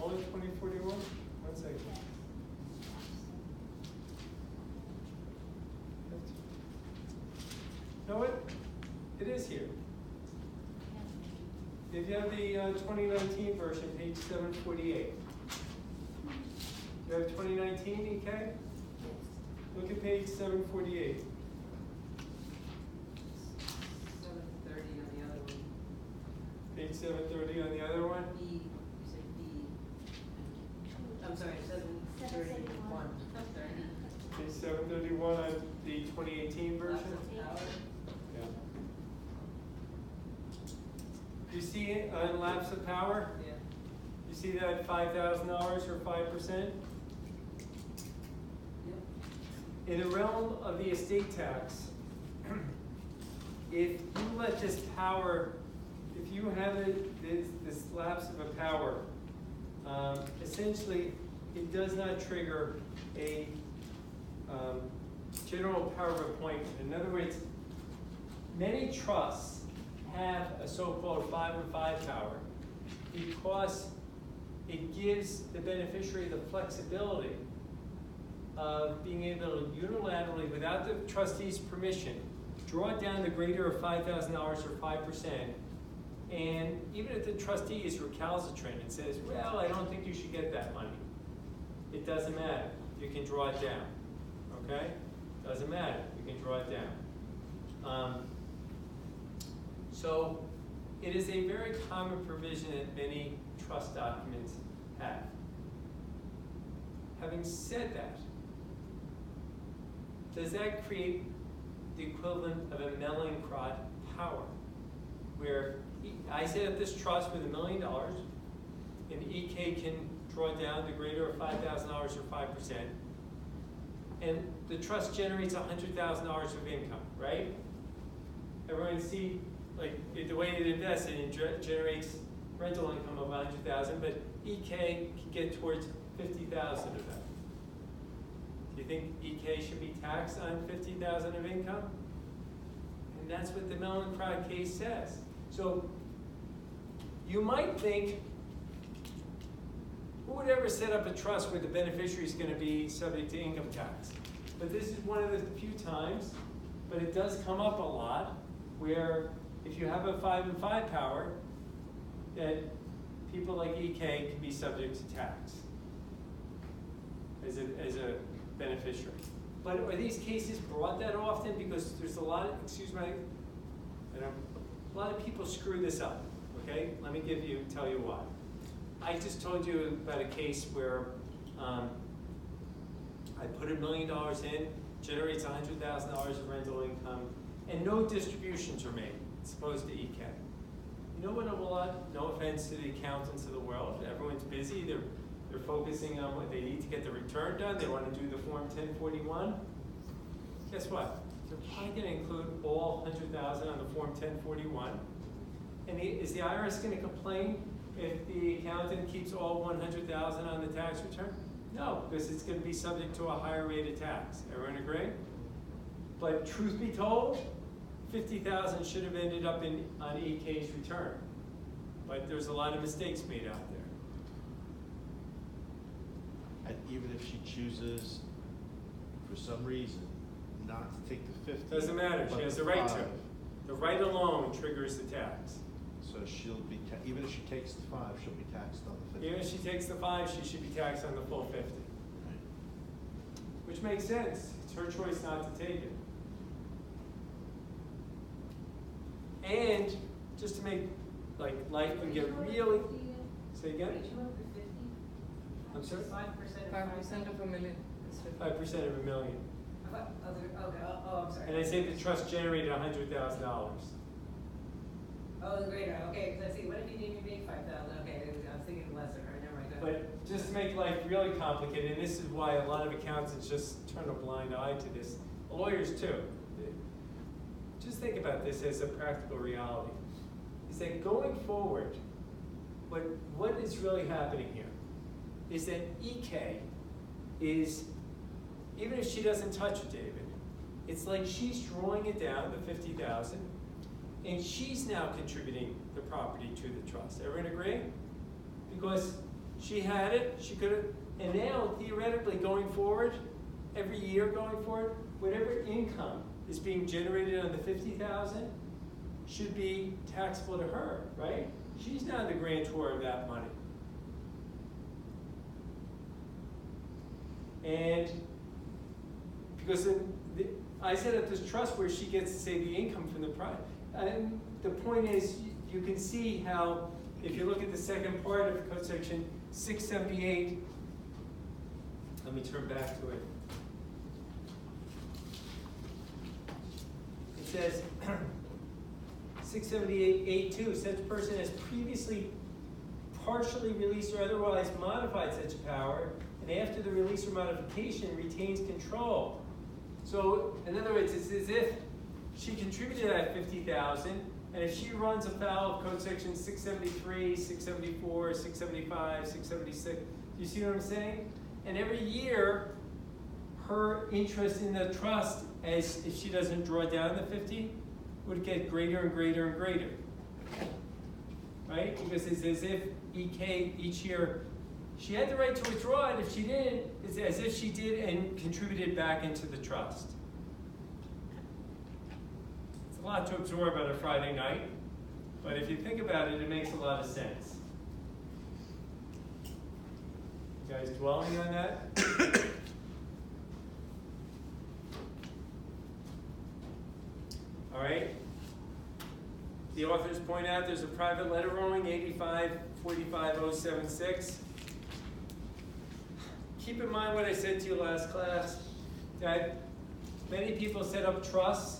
Only 2041? One second. You know what? It is here. If you have the 2019 version, page 748. You have 2019, EK? Look at page 748. 730 on the other one. Page 730 on the other one? B, you said B. I'm sorry, 731. I'm sorry. Page 731 on the 2018 version? Lots of power. Yeah. You see it on lapse of power? Yeah. You see that $5,000 or 5%? In the realm of the estate tax, if you let this power, if you have this lapse of a power essentially, it does not trigger a general power of appointment. In other words, many trusts have a so-called 5 and 5 power because it gives the beneficiary the flexibility of being able to unilaterally, without the trustee's permission, draw down the greater of $5,000 or 5%. And even if the trustee is recalcitrant and says, well, I don't think you should get that money, it doesn't matter. You can draw it down, okay? Doesn't matter, you can draw it down. So it is a very common provision that many trust documents have. Having said that, does that create the equivalent of a Mellencrot power, where I set up this trust with $1 million, and EK can draw down the greater of $5,000 or 5%, and the trust generates $100,000 of income, right? Everyone see, like, the way it invests, it generates rental income of $100,000, but EK can get towards $50,000 of that. Do you think EK should be taxed on $50,000 of income? And that's what the Mellencrot case says. So you might think, who would ever set up a trust where the beneficiary is going to be subject to income tax? But this is one of the few times, but it does come up a lot, where if you have a 5 and 5 power, that people like EK can be subject to tax as a beneficiary. But are these cases brought that often? Because there's a lot of, a lot of people screw this up, okay? Let me tell you why. I just told you about a case where I put $1 million in, generates $100,000 of rental income, and no distributions are made. It's supposed to EK. You know what a lot, no offense to the accountants of the world, everyone's busy, they're focusing on what they need to get the return done, they want to do the Form 1041. Guess what? They're probably going to include all $100,000 on the Form 1041. And is the IRS going to complain if the accountant keeps all $100,000 on the tax return? No, because it's going to be subject to a higher rate of tax. Everyone agree? But truth be told, $50,000 should have ended up on EK's return. But there's a lot of mistakes made out there. And even if she chooses, for some reason, not to take the 50. Doesn't matter, she has the right to. The right alone triggers the tax. So she'll be, even if she takes the 5, she'll be taxed on the 50. Even if she takes the 5, she should be taxed on the full 50. Right. Which makes sense. It's her choice not to take it. And just to make life can get really. Say again? I'm sorry? 5% of a million. 5% of $1 million. I'm sorry. And I say the trust generated $100,000. Oh, the greater, okay, because I see, what if you didn't even make 5,000? Okay, I was thinking lesser, all right, never mind, go ahead. But just to make life really complicated, and this is why a lot of accountants just turn a blind eye to this, lawyers too. Just think about this as a practical reality. Is that going forward, what is really happening here is that EK is, even if she doesn't touch it, David, it's like she's drawing it down, the 50,000, and she's now contributing the property to the trust. Everyone agree? Because she had it, she could have, and now theoretically going forward, every year going forward, whatever income is being generated on the 50,000 should be taxable to her, right? She's now the grantor of that money. And because I set up this trust where she gets to say the income from the private. And the point is, you can see how, if you look at the second part of Code Section 678, let me turn back to it. It says, 678A2, such person as previously partially released or otherwise modified such power, and after the release or modification retains control. So, in other words, it's as if she contributed that 50,000, And if she runs afoul of code section 673, 674, 675, 676, do you see what I'm saying? And every year, her interest in the trust, as if she doesn't draw down the 50, would get greater and greater and greater. Right? Because it's as if EK each year, she had the right to withdraw it. If she didn't, it's as if she did and contributed back into the trust. It's a lot to absorb on a Friday night, but if you think about it, it makes a lot of sense. You guys dwelling on that? All right. The authors point out there's a private letter rolling, 8545076. Keep in mind what I said to you last class, that many people set up trusts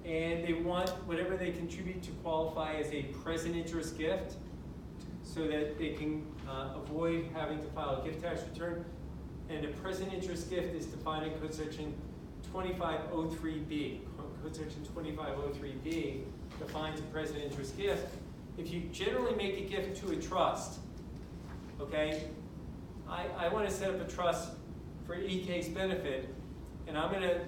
and they want whatever they contribute to qualify as a present interest gift so that they can avoid having to file a gift tax return. And a present interest gift is defined in Code Section 2503B. Code Section 2503B defines a present interest gift. If you generally make a gift to a trust, okay, I want to set up a trust for EK's benefit, and I'm going to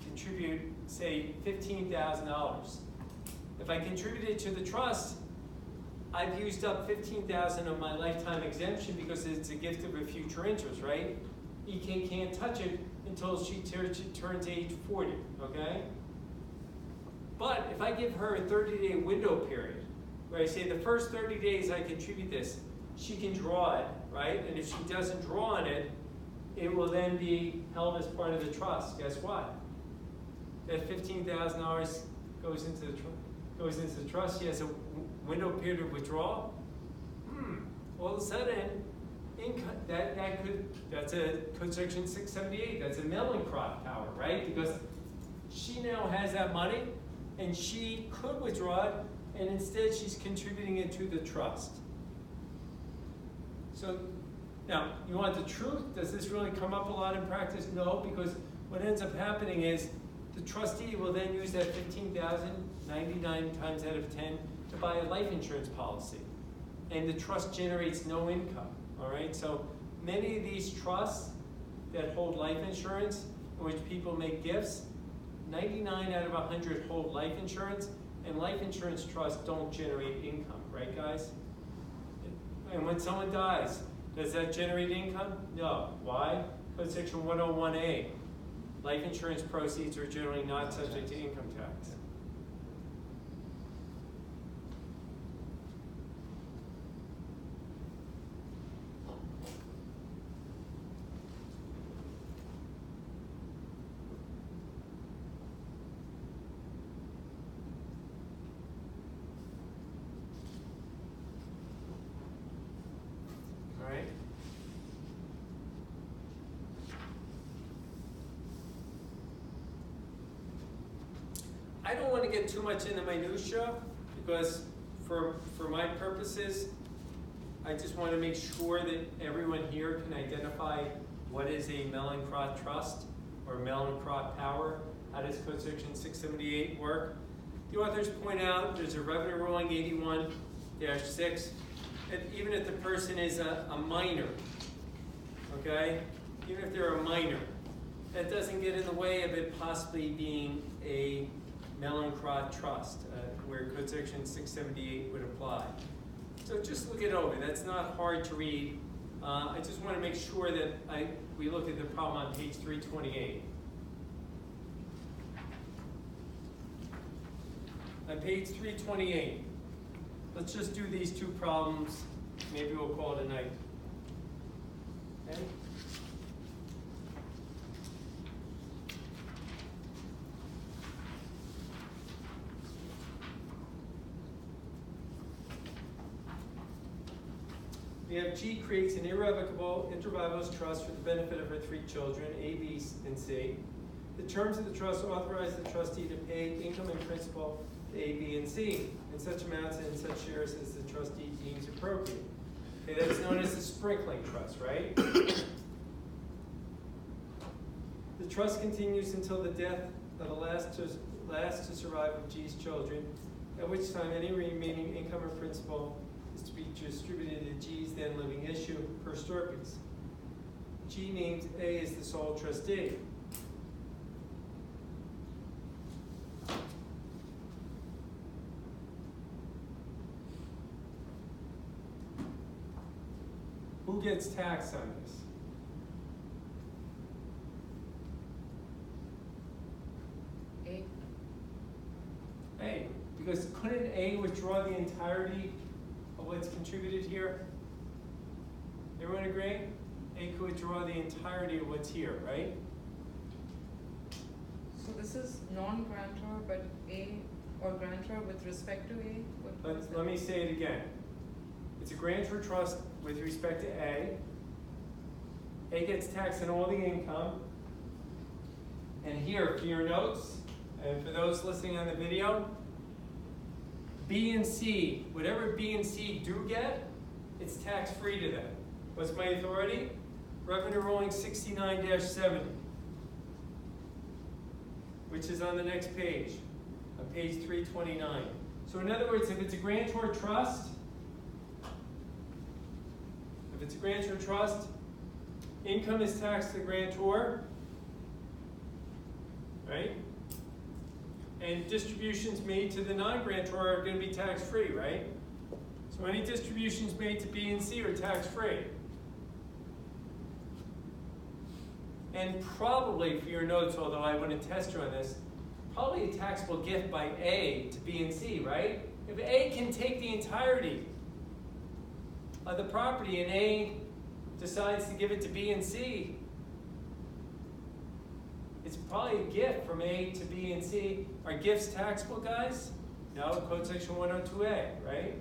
contribute, say, $15,000. If I contribute it to the trust, I've used up $15,000 of my lifetime exemption because it's a gift of a future interest, right? EK can't touch it until she turns age 40, okay? But if I give her a 30-day window period, where I say the first 30 days I contribute this, she can draw it, right? And if she doesn't draw on it, it will then be held as part of the trust. Guess what? That $15,000 goes into the trust. She has a window period of withdrawal. All of a sudden, income that's a Code Section 678. That's a Mellencroft power, right? Because she now has that money, and she could withdraw it, and instead she's contributing it to the trust. So now, you want the truth? Does this really come up a lot in practice? No, because what ends up happening is the trustee will then use that $15,000 99 times out of 10 to buy a life insurance policy. And the trust generates no income, all right? So many of these trusts that hold life insurance, in which people make gifts, 99 out of 100 hold life insurance, and life insurance trusts don't generate income, right, guys? And when someone dies, does that generate income? No. Why? Code Section 101A. Life insurance proceeds are generally not subject to income tax. All right. I don't want to get too much into minutia because for my purposes, I just want to make sure that everyone here can identify what is a Mellencroft trust or Mellencroft power. How does Code Section 678 work? The authors point out there's a revenue ruling 81-6, that even if the person is a minor, okay, even if they're a minor, that doesn't get in the way of it possibly being a Mellencroft trust, where Code Section 678 would apply. So just look it over. That's not hard to read. I just want to make sure that we look at the problem on page 328. On page 328, let's just do these two problems. Maybe we'll call it a night. Okay? We have G creates an irrevocable inter-vivos trust for the benefit of her 3 children, A, B, and C. The terms of the trust authorize the trustee to pay income and principal to A, B, and C in such amounts and in such shares as the trustee deems appropriate. Okay, that's known as the sprinkling trust, right? The trust continues until the death of the last last to survive of G's children, at which time any remaining income or principal is to be distributed to G's then living issue per store piece. G names A as the sole trustee. Who gets taxed on this? A. A, because couldn't A withdraw the entirety of what's contributed here? Everyone agree? A could withdraw the entirety of what's here, right? So this is non-grantor, but A, or grantor with respect to A? What is Let that? me say it again. It's a grantor trust with respect to A. A gets taxed on all the income. And here, for your notes, and for those listening on the video, B and C, whatever B and C do get, it's tax-free to them. What's my authority? Revenue ruling 69-70, which is on the next page, on page 329. So in other words, if it's a grantor trust, income is taxed to the grantor, right? And distributions made to the non-grantor are going to be tax-free, right? So any distributions made to B and C are tax-free. And probably, for your notes, although I wouldn't test you on this, probably a taxable gift by A to B and C, right? If A can take the entirety of the property and A decides to give it to B and C, it's probably a gift from A to B and C. Are gifts taxable, guys? No, Code Section 102A, right?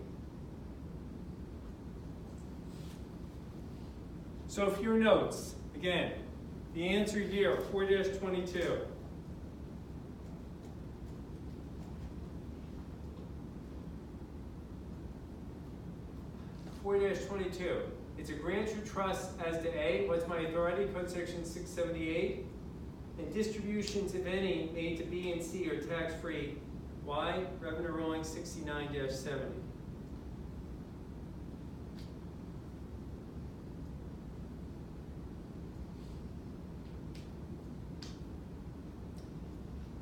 So for your notes, again, the answer here, 4-22. It's a grantor trust as to A. What's my authority? Code Section 678. And distributions, if any, made to B and C are tax-free. Why? Revenue ruling 69-70.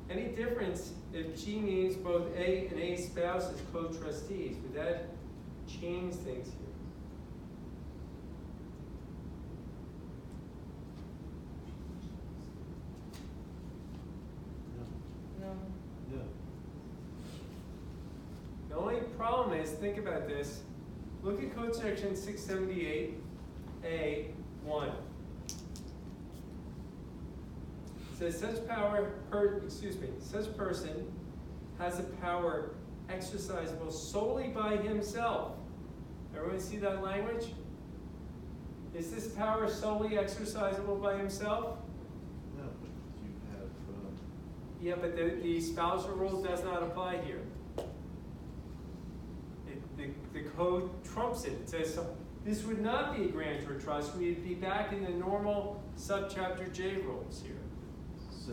Any difference if G names both A and A spouse as co-trustees? Would that change things here? No. No. The only problem is, think about this. Look at Code Section 678A1. It says such person has a power exercisable solely by himself. Everyone see that language? Is this power solely exercisable by himself? No, but you have, Yeah, but the spousal rule does not apply here. The code trumps it. It says this would not be a grantor trust. We'd be back in the normal subchapter J rules here.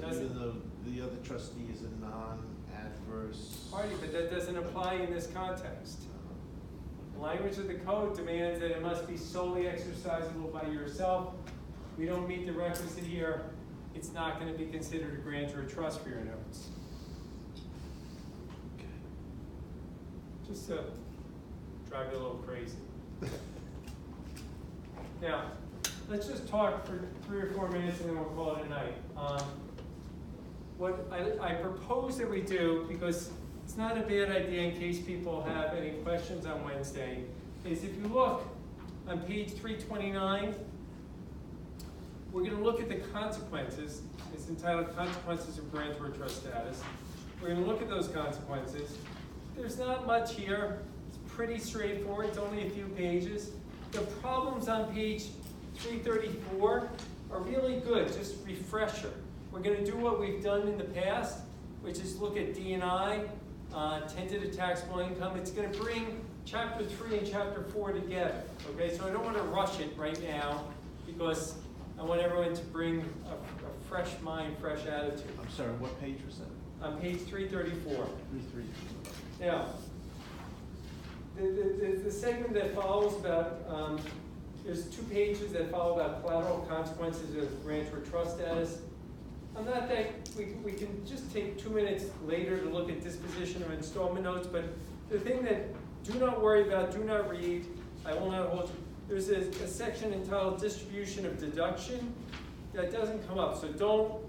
so even though the other trustee is a non-adverse. Party, but that doesn't apply in this context. The language of the code demands that it must be solely exercisable by yourself. We don't meet the requisite here. It's not going to be considered a grantor or trust for your notes. Just to drive you a little crazy. Now, let's just talk for 3 or 4 minutes and then we'll call it a night. What I propose that we do, because it's not a bad idea in case people have any questions on Wednesday, is if you look on page 329, we're going to look at the consequences. It's entitled Consequences of Grantor Trust Status. We're going to look at those consequences. There's not much here. It's pretty straightforward. It's only a few pages. The problems on page 334 are really good, just refresher. We're going to do what we've done in the past, which is look at D&I, tentative taxable income. It's going to bring chapter 3 and chapter 4 together. Okay, so I don't want to rush it right now because I want everyone to bring a fresh fresh mind, fresh attitude. I'm sorry, what page was that? On page 334. 333. Now, the segment that follows about, there's 2 pages that follow about collateral consequences of grantor trust status. I'm not that, we can just take 2 minutes later to look at disposition of installment notes, but the thing that do not worry about, do not read, I will not hold you. There's a section entitled distribution of deduction that doesn't come up, so don't,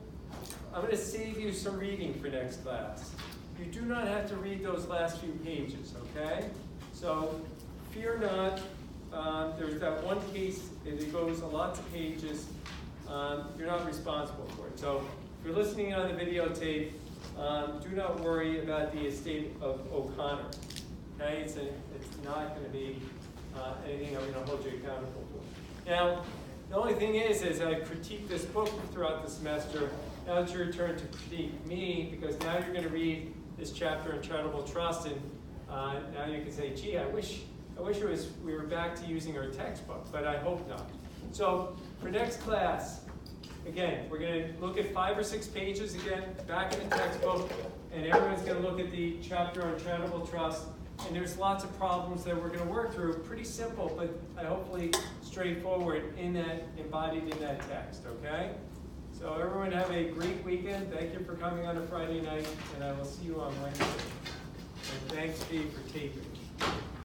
I'm gonna save you some reading for next class. You do not have to read those last few pages, okay? So fear not, there's that one case, it goes lots of pages, you're not responsible for it. So if you're listening on the videotape, do not worry about the estate of O'Connor, okay? It's not gonna be anything I'm gonna hold you accountable for. Now, the only thing is I critique this book throughout the semester. Now it's your turn to critique me, because now you're gonna read this chapter on charitable trust, and now you can say, gee, I wish we were back to using our textbook, but I hope not. So for next class, again, we're gonna look at 5 or 6 pages again, back in the textbook, and everyone's gonna look at the chapter on charitable trust, and there's lots of problems that we're gonna work through, pretty simple, but hopefully straightforward embodied in that text, okay? So everyone have a great weekend. Thank you for coming on a Friday night, and I will see you on Wednesday. And thanks, Steve, for taping.